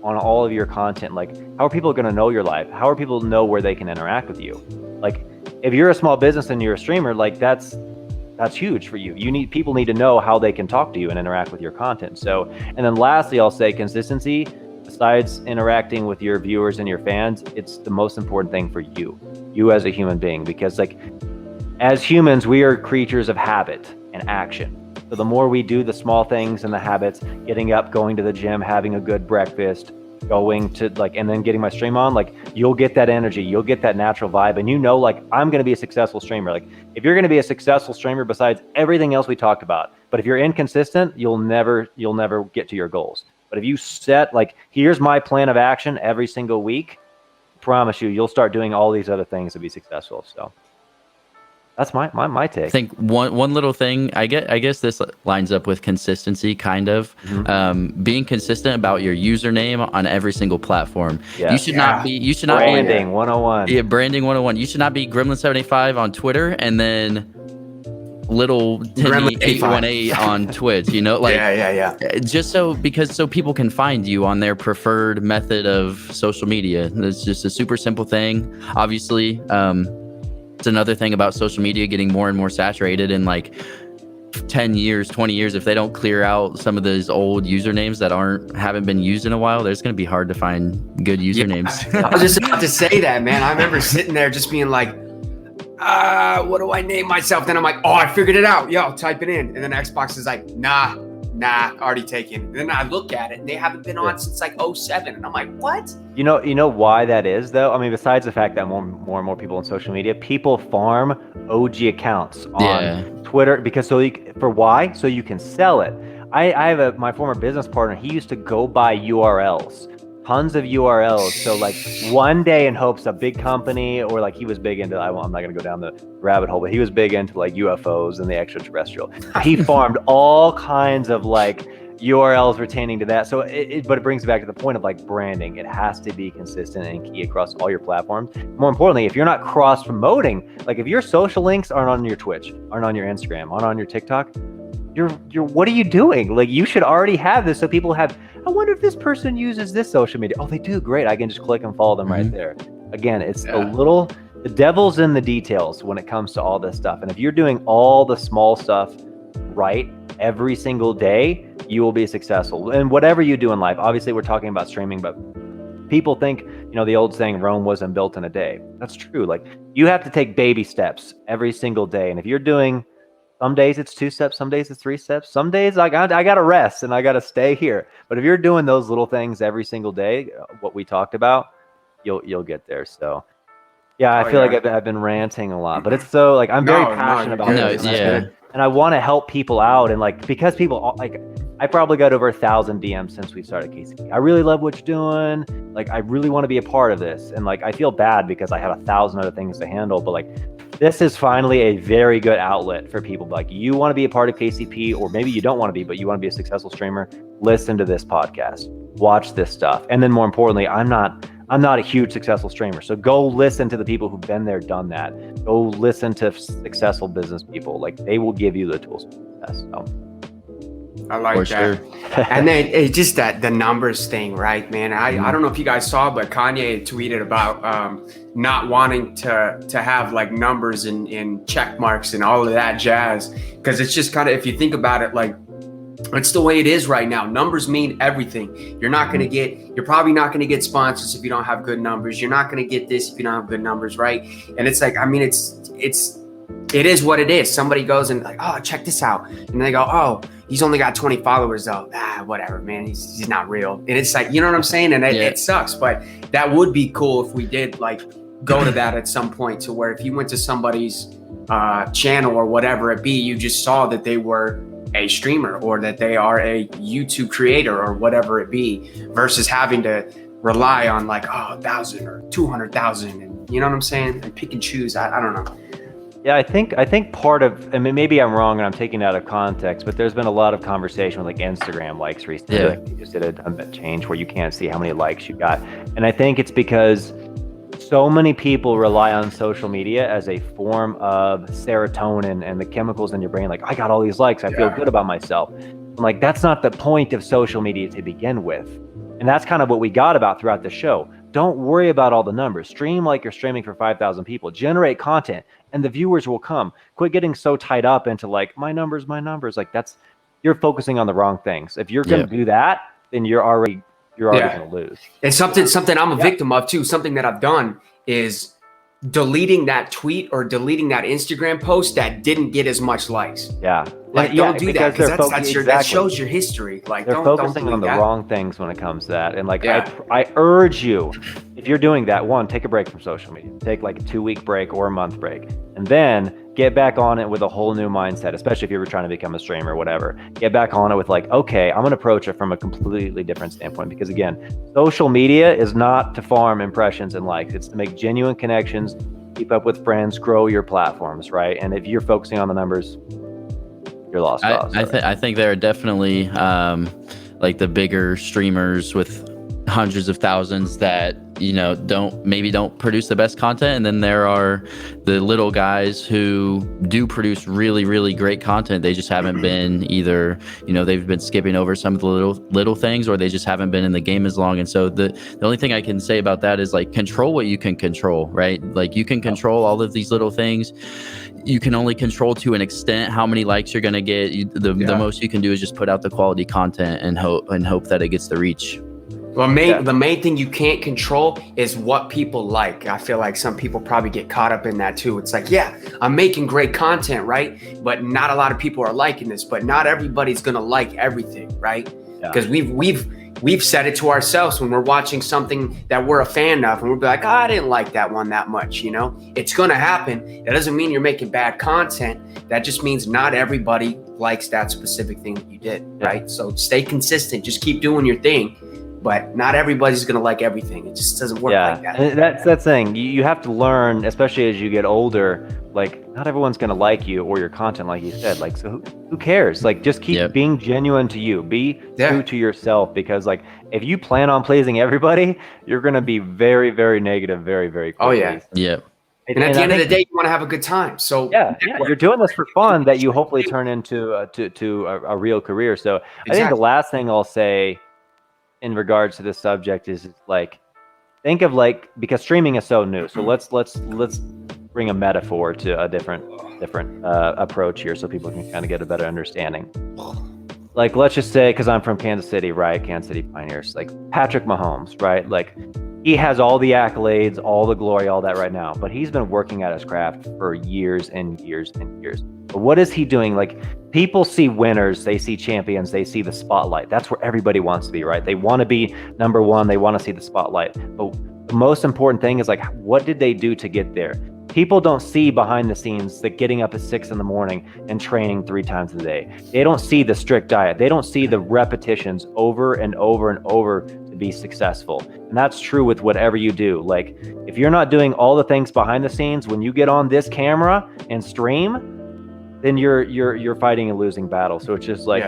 on all of your content, like, how are people going to know your life? How are people know where they can interact with you? Like, if you're a small business and you're a streamer, like, that's huge for you. People need to know how they can talk to you and interact with your content. So, and then lastly, I'll say consistency. Besides interacting with your viewers and your fans, it's the most important thing for you as a human being, because like, as humans, we are creatures of habit and action. So the more we do the small things and the habits, getting up, going to the gym, having a good breakfast, going to like, and then getting my stream on, like, you'll get that energy, you'll get that natural vibe, and you know, like, I'm going to be a successful streamer. Like, if you're going to be a successful streamer, besides everything else we talked about, but if you're inconsistent, you'll never get to your goals. But if you set like, here's my plan of action every single week, I promise you'll start doing all these other things to be successful. So that's my take. I think one little thing, I guess this lines up with consistency, kind of. Being consistent about your username on every single platform. Yes. You should not be branding 101. Yeah, branding 101. You should not be Gremlin75 on Twitter and then little Timmy 818 on Twitch, you know, like, yeah. Just so people can find you on their preferred method of social media. It's just a super simple thing. Obviously, it's another thing about social media getting more and more saturated in like 10 years, 20 years. If they don't clear out some of those old usernames that haven't been used in a while, there's going to be hard to find good usernames. Yeah. I was just about to say that, man. I remember sitting there just being like, what do I name myself? Then I'm like, oh, I figured it out. Yo, type it in. And then Xbox is like, nah, nah, already taken. And then I look at it and they haven't been on since like 07. And I'm like, what? You know why that is though? I mean, besides the fact that more and more people on social media, people farm OG accounts on Twitter because why? So you can sell it. I have my former business partner, he used to go buy URLs. Tons of URLs. So like one day in hopes a big company, or like he was big into, I'm not going to go down the rabbit hole, but he was big into like UFOs and the extraterrestrial. He farmed all kinds of like URLs pertaining to that. So but it brings back to the point of like branding. It has to be consistent and key across all your platforms. More importantly, if you're not cross promoting, like if your social links aren't on your Twitch, aren't on your Instagram, aren't on your TikTok, you're what are you doing? Like you should already have this so people have, I wonder if this person uses this social media. Oh, they do. Great. I can just click and follow them right there. Again, it's the devil's in the details when it comes to all this stuff. And if you're doing all the small stuff right every single day, you will be successful. And whatever you do in life, obviously we're talking about streaming, but people think, the old saying, Rome wasn't built in a day. That's true. Like you have to take baby steps every single day. And if you're doing, some days it's 2 steps, some days it's 3 steps, some days I got to rest and I got to stay here. But if you're doing those little things every single day, what we talked about, you'll get there. So yeah, I feel like I've been ranting a lot, but it's so like I'm very passionate about this. And I want to help people out. And like, because people like, I probably got over 1,000 DMs since we started KCP. I really love what you're doing. Like, I really want to be a part of this. And like, I feel bad because I have 1,000 other things to handle, but like, this is finally a very good outlet for people. Like, you want to be a part of KCP, or maybe you don't want to be, but you want to be a successful streamer. Listen to this podcast, watch this stuff. And then more importantly, I'm not a huge successful streamer. So go listen to the people who've been there, done that. Go listen to successful business people. Like, they will give you the tools for success. So. I like that. And then it's just the numbers thing, right, man? I don't know if you guys saw, but Kanye tweeted about not wanting to have like numbers and check marks and all of that jazz. Because it's just kind of, if you think about it, like, it's the way it is right now. Numbers mean everything. You're probably not going to get sponsors if you don't have good numbers. You're not going to get this if you don't have good numbers, right? And it's like, I mean, it is what it is. Somebody goes and like, oh, check this out. And they go, oh, he's only got 20 followers though. Whatever, man. He's not real. And it's like, you know what I'm saying? And it sucks, but that would be cool if we did like go to that at some point, to where if you went to somebody's channel or whatever it be, you just saw that they were a streamer or that they are a YouTube creator or whatever it be, versus having to rely on like, 1,000 or 200,000, and you know what I'm saying? And pick and choose. I don't know. Yeah, I think part of, I mean, maybe I'm wrong and I'm taking it out of context, but there's been a lot of conversation with like Instagram likes recently. Yeah. Like, you just did a change where you can't see how many likes you got. And I think it's because so many people rely on social media as a form of serotonin and the chemicals in your brain. Like, I got all these likes, I feel good about myself. I'm like, that's not the point of social media to begin with. And that's kind of what we got about throughout the show. Don't worry about all the numbers. Stream like you're streaming for 5,000 people. Generate content and the viewers will come. Quit getting so tied up into like, my numbers. Like, you're focusing on the wrong things. If you're going to do that, then you're already going to lose. And something I'm a victim of too. Something that I've done is deleting that tweet or deleting that Instagram post that didn't get as much likes. Yeah. Like, don't do that, because that shows your history. Like, they're focusing on the wrong things when it comes to that. And like, I urge you, if you're doing that, one, take a break from social media. Take like a 2-week break or a month break, and then get back on it with a whole new mindset, especially if you were trying to become a streamer or whatever. Get back on it with like, okay, I'm going to approach it from a completely different standpoint, because again, social media is not to farm impressions and likes. It's to make genuine connections, keep up with friends, grow your platforms, right? And if you're focusing on the numbers, you're lost cause. I think there are definitely like the bigger streamers with hundreds of thousands that don't produce the best content, and then there are the little guys who do produce really, really great content. They just haven't been either, they've been skipping over some of the little things, or they just haven't been in the game as long. And so the only thing I can say about that is like, control what you can control, right? Like, you can control all of these little things. You can only control to an extent how many likes you're going to get. The most you can do is just put out the quality content and hope that it gets the reach. Well, the main thing you can't control is what people like. I feel like some people probably get caught up in that too. It's like, yeah, I'm making great content, right? But not a lot of people are liking this. But not everybody's gonna like everything, right? Because we've said it to ourselves when we're watching something that we're a fan of, and we'll be like, I didn't like that one that much. You know, it's gonna happen. That doesn't mean you're making bad content. That just means not everybody likes that specific thing that you did, right? So stay consistent. Just keep doing your thing. But not everybody's going to like everything. It just doesn't work like that. And that's the thing. You have to learn, especially as you get older, like not everyone's going to like you or your content, like you said. Like, so who cares? Like, just keep being genuine to you. Be true to yourself, because like if you plan on pleasing everybody, you're going to be very, very negative very, very quickly. Oh, yeah. Yeah. And at the end of the day, you want to have a good time. So you're doing this for fun that you hopefully turn into a real career. So I think the last thing I'll say in regards to this subject is like, think of like, because streaming is so new. So let's bring a metaphor to a different approach here, so people can kind of get a better understanding. Like, let's just say, because I'm from Kansas City, right? Kansas City Pioneers, like Patrick Mahomes, right? Like, he has all the accolades, all the glory, all that right now, but he's been working at his craft for years and years and years. But what is he doing? Like, people see winners, they see champions, they see the spotlight. That's where everybody wants to be, right? They want to be number one. They want to see the spotlight. But the most important thing is like, what did they do to get there? People don't see behind the scenes, like getting up at 6 a.m. and training 3 times a day. They don't see the strict diet. They don't see the repetitions over and over and over to be successful. And that's true with whatever you do. Like, if you're not doing all the things behind the scenes, when you get on this camera and stream, then you're fighting a losing battle. So it's just like,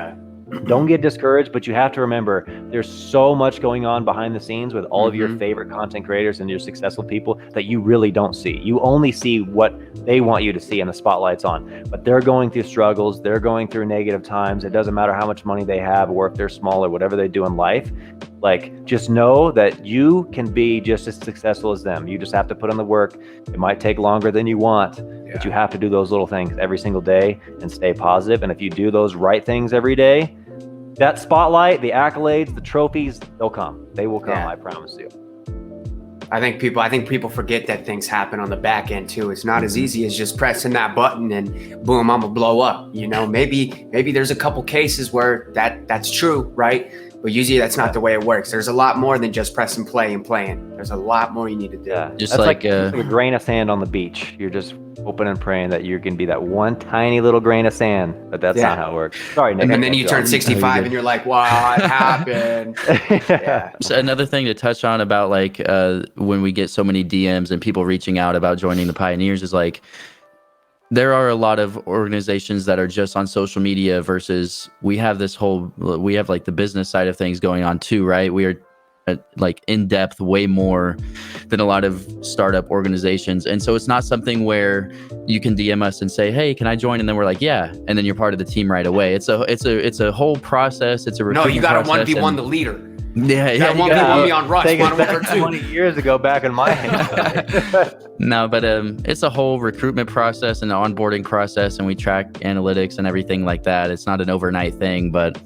don't get discouraged, but you have to remember there's so much going on behind the scenes with all of your favorite content creators and your successful people that you really don't see. You only see what they want you to see and the spotlight's on, but they're going through struggles. They're going through negative times. It doesn't matter how much money they have or if they're small or whatever they do in life. Like, just know that you can be just as successful as them. You just have to put in the work. It might take longer than you want, but you have to do those little things every single day and stay positive. And if you do those right things every day, that spotlight, the accolades, the trophies, they'll come. They will come, I promise you. I think people forget that things happen on the back end too. It's not as easy as just pressing that button and boom, I'm gonna blow up. You know, maybe there's a couple cases where that's true, right? But usually that's not the way it works. There's a lot more than just pressing play and playing. There's a lot more you need to do. Yeah, just that's like a grain of sand on the beach. You're just hoping and praying that you can be that one tiny little grain of sand, but that's not how it works. Sorry, Nick. And then you turn 65 and you're like, what happened? So another thing to touch on about like when we get so many DMs and people reaching out about joining the Pioneers is like, there are a lot of organizations that are just on social media versus we have like the business side of things going on too, right? We are like in depth way more than a lot of startup organizations. And so it's not something where you can DM us and say, hey, can I join? And then we're like, yeah. And then you're part of the team right away. It's a whole process. It's a recruiting you got to process. 1v1 the leader. Yeah, you got 1v1 me on Rush. Take it back 20 years ago, back in my hand. No, but it's a whole recruitment process and onboarding process, and we track analytics and everything like that. It's not an overnight thing, but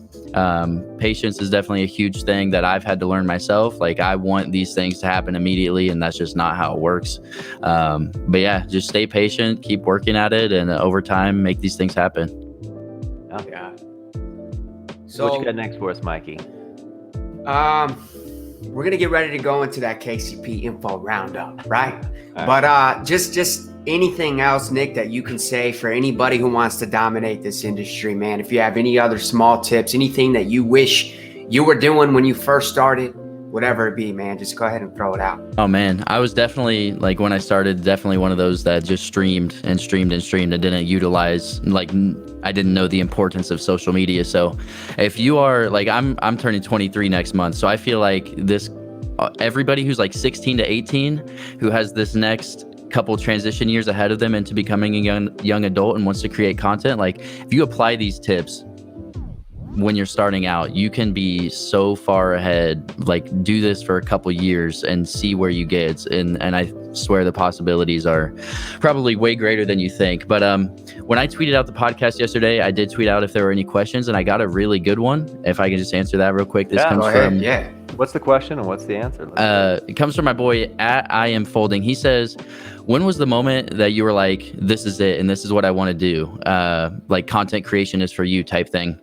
patience is definitely a huge thing that I've had to learn myself. Like, I want these things to happen immediately, and that's just not how it works. But yeah, just stay patient, keep working at it, and over time, make these things happen. Yeah. So what you got next for us, Mikey? We're gonna get ready to go into that KCP info roundup, right? But just anything else, Nick, that you can say for anybody who wants to dominate this industry, man. If you have any other small tips, anything that you wish you were doing when you first started, whatever it be, man, just go ahead and throw it out. Oh man, I was definitely, like, when I started, definitely one of those that just streamed and didn't utilize, like, I didn't know the importance of social media. So if you are like, I'm turning 23 next month, so I feel like this everybody who's like 16 to 18 who has this next couple transition years ahead of them into becoming a young adult and wants to create content, like, if you apply these tips when you're starting out, you can be so far ahead. Like, do this for a couple years and see where you get. And I swear the possibilities are probably way greater than you think. But when I tweeted out the podcast yesterday, I did tweet out if there were any questions, and I got a really good one. If I can just answer that real quick. This comes from What's the question and what's the answer? It comes from my boy at I am folding. He says, when was the moment that you were like, this is it and this is what I want to do? Like content creation is for you type thing.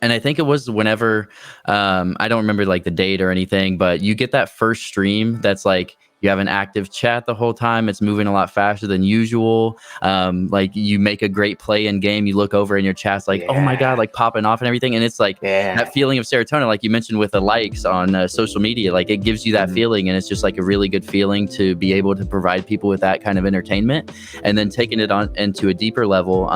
And I think it was whenever, I don't remember like the date or anything, but you get that first stream that's like, you have an active chat the whole time. It's moving a lot faster than usual. Like you make a great play in game. You look over and your chat's like, oh my God, like popping off and everything. And it's like that feeling of serotonin, like you mentioned with the likes on social media, like it gives you that feeling. And it's just like a really good feeling to be able to provide people with that kind of entertainment. And then taking it on into a deeper level,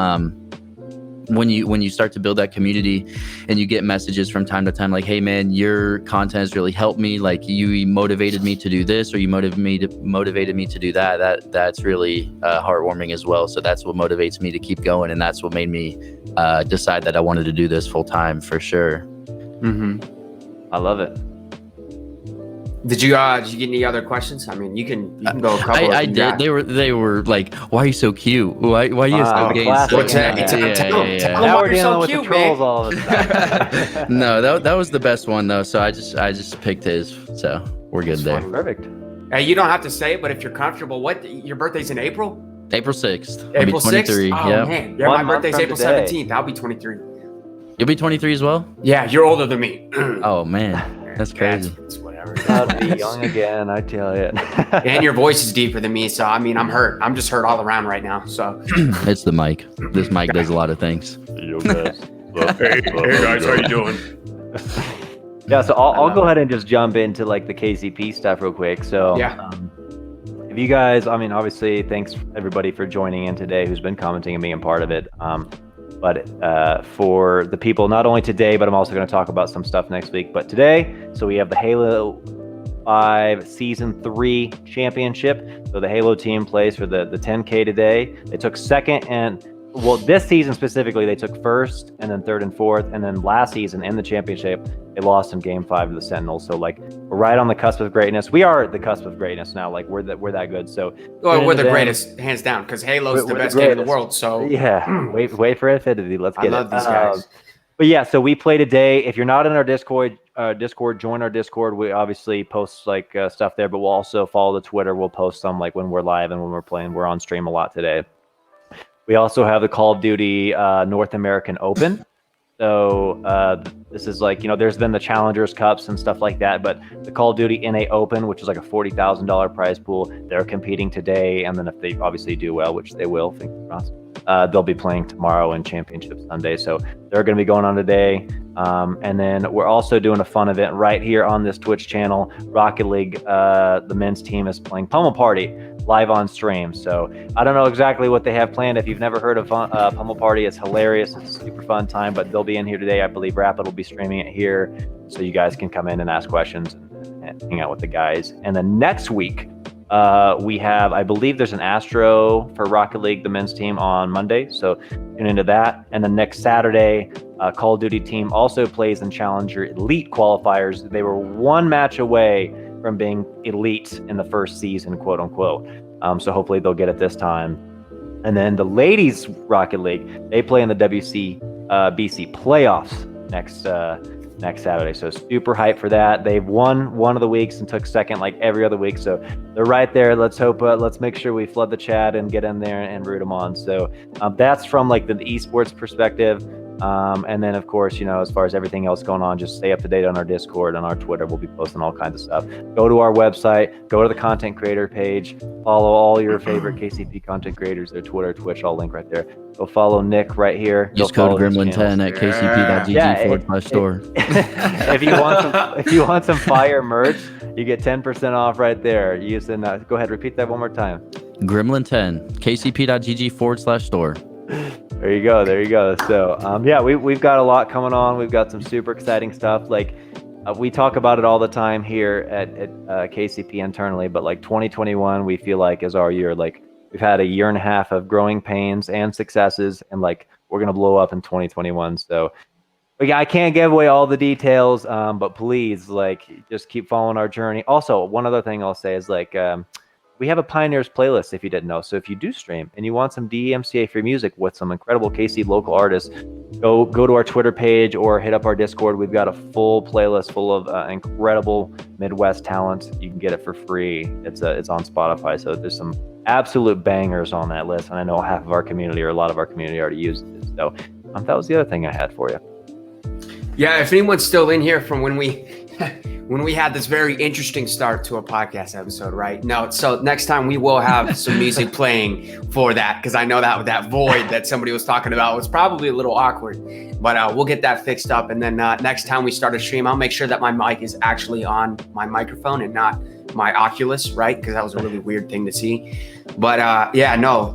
when you start to build that community and you get messages from time to time like, hey man, your content has really helped me, like you motivated me to do this or you motivated me to do that's really heartwarming as well. So that's what motivates me to keep going, and that's what made me decide that I wanted to do this full time for sure. I love it. Did you get any other questions? I mean, you can go a couple. I did. They were like, "Why are you so cute? Why are you so gay?" Now we're dealing with the trolls all of a sudden. No, that was the best one though. So I just picked his. So we're good there. Perfect. Hey, you don't have to say it, but if you're comfortable, your birthday's in April? April 6th. April 6th? Oh yep. man, yeah, my birthday's April 17th. I'll be 23. You'll be 23 as well? Yeah, you're older than me. Oh man, that's crazy. It's whatever. I'll be young again, I tell you. And your voice is deeper than me, so I mean, I'm hurt. I'm just hurt all around right now. So it's the mic. This mic does a lot of things. Hey guys, how you doing? Yeah, so I'll go ahead and just jump into like the KCP stuff real quick. So if you guys, I mean, obviously, thanks everybody for joining in today who's been commenting and being part of it. But for the people, not only today, but I'm also going to talk about some stuff next week. But today, so we have the Halo 5 Season 3 Championship. So the Halo team plays for the 10K today. They took second and, well, this season specifically, they took first and then third and fourth. And then last season in the championship, they lost in Game 5 to the Sentinels. So, like, we're right on the cusp of greatness. We are at the cusp of greatness now. Like, we're that good. So, we're the greatest, hands down, because Halo's the best game in the world. So, yeah, wait for Infinity. Let's get it. I love these guys. But yeah, so we play today. If you're not in our Discord, join our Discord. We obviously post like stuff there, but we'll also follow the Twitter. We'll post some like when we're live and when we're playing. We're on stream a lot today. We also have the Call of Duty North American Open. So this is like, there's been the Challengers Cups and stuff like that, but the Call of Duty NA Open, which is like a $40,000 prize pool, they're competing today. And then if they obviously do well, which they will, fingers crossed, they'll be playing tomorrow and Championship Sunday. So they're going to be going on today. And then we're also doing a fun event right here on this Twitch channel. Rocket League, the men's team is playing Pummel Party live on stream. So I don't know exactly what they have planned. If you've never heard of Pummel Party, it's hilarious. It's a super fun time, but they'll be in here today. I believe Rapid will be streaming it here, so you guys can come in and ask questions and hang out with the guys. And then next week, we have, I believe there's an Astro for Rocket League, the men's team, on Monday. So tune into that. And then next Saturday, Call of Duty team also plays in Challenger Elite qualifiers. They were one match away from being elite in the first season, quote unquote. So hopefully they'll get it this time. And then the ladies Rocket League, they play in the BC playoffs next Saturday. So super hyped for that. They've won one of the weeks and took second like every other week. So they're right there. Let's make sure we flood the chat and get in there and root them on. So that's from like the esports perspective. And then, of course, as far as everything else going on, just stay up to date on our Discord and our Twitter. We'll be posting all kinds of stuff. Go to our website, go to the content creator page, follow all your favorite KCP content creators, their Twitter, Twitch, all link right there. Go follow Nick right here. Use code Gremlin10 at kcp.gg/store. If you want some fire merch, you get 10% off right there. Using go ahead, repeat that one more time. Gremlin10, kcp.gg/store. There you go. So, we've got a lot coming on. We've got some super exciting stuff. Like, we talk about it all the time here at KCP internally, but like 2021, we feel like is our year. Like, we've had a year and a half of growing pains and successes, and like, we're going to blow up in 2021. So, I can't give away all the details, but please, like, just keep following our journey. Also, one other thing I'll say is like, we have a Pioneers playlist if you didn't know. So if you do stream and you want some DMCA free music with some incredible KC local artists, go to our Twitter page or hit up our Discord. We've got a full playlist full of incredible Midwest talent. You can get it for free. It's on Spotify. So there's some absolute bangers on that list. And I know half of our community or a lot of our community already uses it. So that was the other thing I had for you. Yeah, if anyone's still in here from when we had this very interesting start to a podcast episode, right? No, so next time we will have some music playing for that, because I know that void that somebody was talking about was probably a little awkward, but we'll get that fixed up. And then next time we start a stream, I'll make sure that my mic is actually on my microphone and not my Oculus, right? Because that was a really weird thing to see. But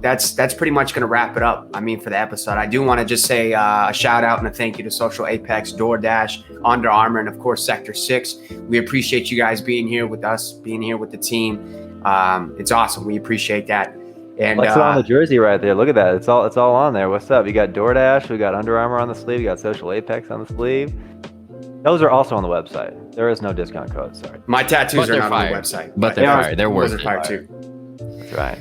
that's pretty much going to wrap it up. I mean, for the episode, I do want to just say a shout out and a thank you to Social Apex, DoorDash, Under Armour, and of course Sector 6. We appreciate you guys being here with us, being here with the team. It's awesome. We appreciate that. And it's on the jersey right there. Look at that. It's all on there. What's up? You got DoorDash, we got Under Armour on the sleeve, you got Social Apex on the sleeve. Those are also on the website. There is no discount code. Sorry. My tattoos are not on the website. But they're fire. They're worth it. Fire too. That's right.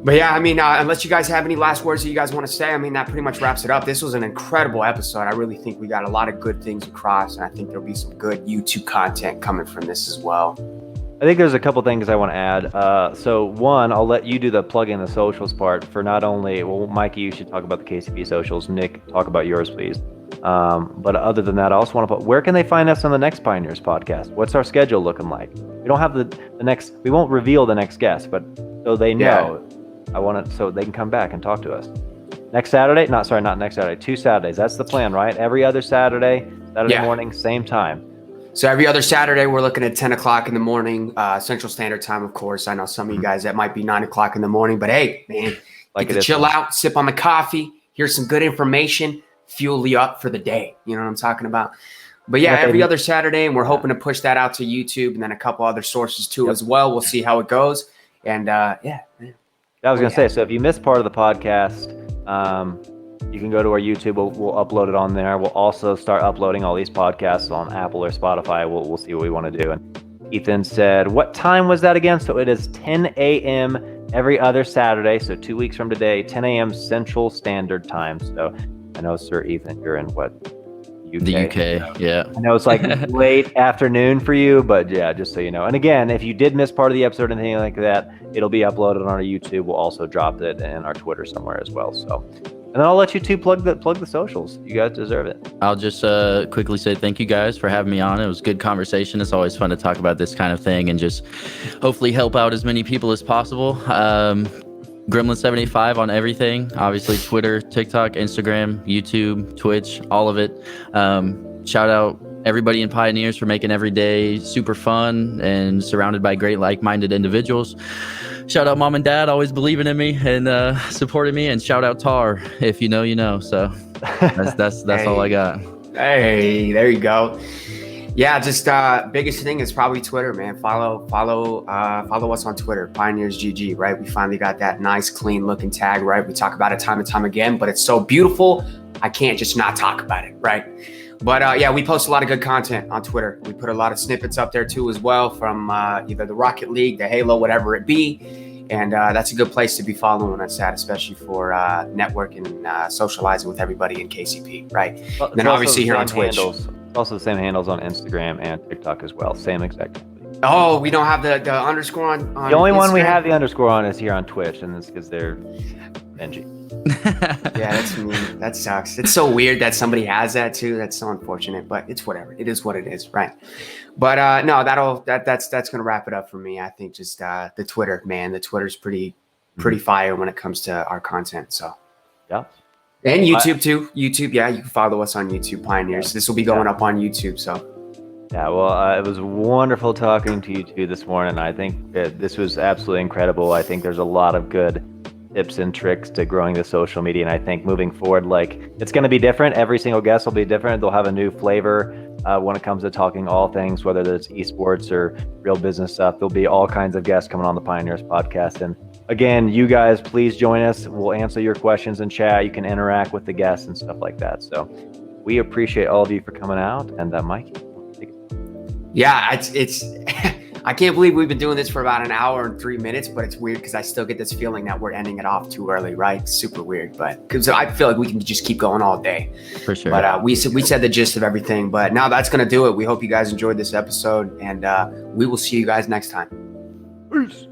But yeah, I mean, unless you guys have any last words that you guys want to say, I mean, that pretty much wraps it up. This was an incredible episode. I really think we got a lot of good things across, and I think there'll be some good YouTube content coming from this as well. I think there's a couple things I want to add. So one, I'll let you do the plug in the socials part for not only, well, Mikey, you should talk about the KCP socials. Nick, talk about yours, please. But other than that, I also want to put, where can they find us on the next Pioneers podcast? What's our schedule looking like? We don't have the next, we won't reveal the next guest, but so they know, I want it so they can come back and talk to us. Next Saturday? Not next Saturday, 2 Saturdays. That's the plan, right? Every other Saturday morning, same time. So every other Saturday, we're looking at 10 o'clock in the morning, Central Standard Time, of course. I know some of you guys, that might be 9 o'clock in the morning, but hey, man, get to chill out, sip on the coffee, hear some good information, fuel you up for the day. You know what I'm talking about? But yeah, every other Saturday, and we're hoping to push that out to YouTube and then a couple other sources too as well. We'll see how it goes. And man. I was going to say, so if you missed part of the podcast, you can go to our YouTube. We'll upload it on there. We'll also start uploading all these podcasts on Apple or Spotify. We'll see what we want to do. And Ethan said, what time was that again? So it is 10 a.m. every other Saturday. So 2 weeks from today, 10 a.m. Central Standard Time. So I know, Sir Ethan, you're in what? UK. The UK, yeah. I know it's like late afternoon for you, but yeah, just so you know. And again, if you did miss part of the episode or anything like that, it'll be uploaded on our YouTube. We'll also drop it in our Twitter somewhere as well. So, and then I'll let you two plug the socials. You guys deserve it. I'll just quickly say thank you guys for having me on. It was good conversation. It's always fun to talk about this kind of thing and just hopefully help out as many people as possible. Gremlin75 on everything, obviously Twitter, TikTok, Instagram, YouTube, Twitch, all of it. Shout out everybody in Pioneers for making every day super fun and surrounded by great like-minded individuals. Shout out mom and dad, always believing in me and supporting me, and shout out Tar, if you know, you know. So that's hey. All I got. Hey, there you go. Yeah, just biggest thing is probably Twitter, man. Follow us on Twitter, Pioneers GG, right? We finally got that nice, clean looking tag, right? We talk about it time and time again, but it's so beautiful, I can't just not talk about it, right? But yeah, we post a lot of good content on Twitter. We put a lot of snippets up there too as well from either the Rocket League, the Halo, whatever it be. And that's a good place to be following us at, especially for networking and socializing with everybody in KCP, right? Well, and then obviously here on Twitch. Also the same handles on Instagram and TikTok as well. Same exact. Oh, we don't have the underscore on the only Instagram? One we have the underscore on is here on Twitch, and it's because they're NG. Yeah, that's mean. That sucks. It's so weird that somebody has that too. That's so unfortunate, but it's whatever. It is what it is, right? But no, that's gonna wrap it up for me. I think just the Twitter, man. The Twitter's pretty fire when it comes to our content. So yeah. And YouTube too. YouTube, yeah, you can follow us on YouTube, Pioneers. This will be going up on YouTube, so. Yeah, well, it was wonderful talking to you two this morning. I think that this was absolutely incredible. I think there's a lot of good tips and tricks to growing the social media, and I think moving forward, like, it's going to be different. Every single guest will be different. They'll have a new flavor when it comes to talking all things, whether it's esports or real business stuff. There'll be all kinds of guests coming on the Pioneers podcast, and again, you guys, please join us. We'll answer your questions in chat. You can interact with the guests and stuff like that. So we appreciate all of you for coming out. And Mike. Yeah, it's I can't believe we've been doing this for about an hour and 3 minutes, but it's weird because I still get this feeling that we're ending it off too early, right? Super weird, but because I feel like we can just keep going all day. For sure. But we said the gist of everything. But now that's gonna do it. We hope you guys enjoyed this episode, and we will see you guys next time. Peace.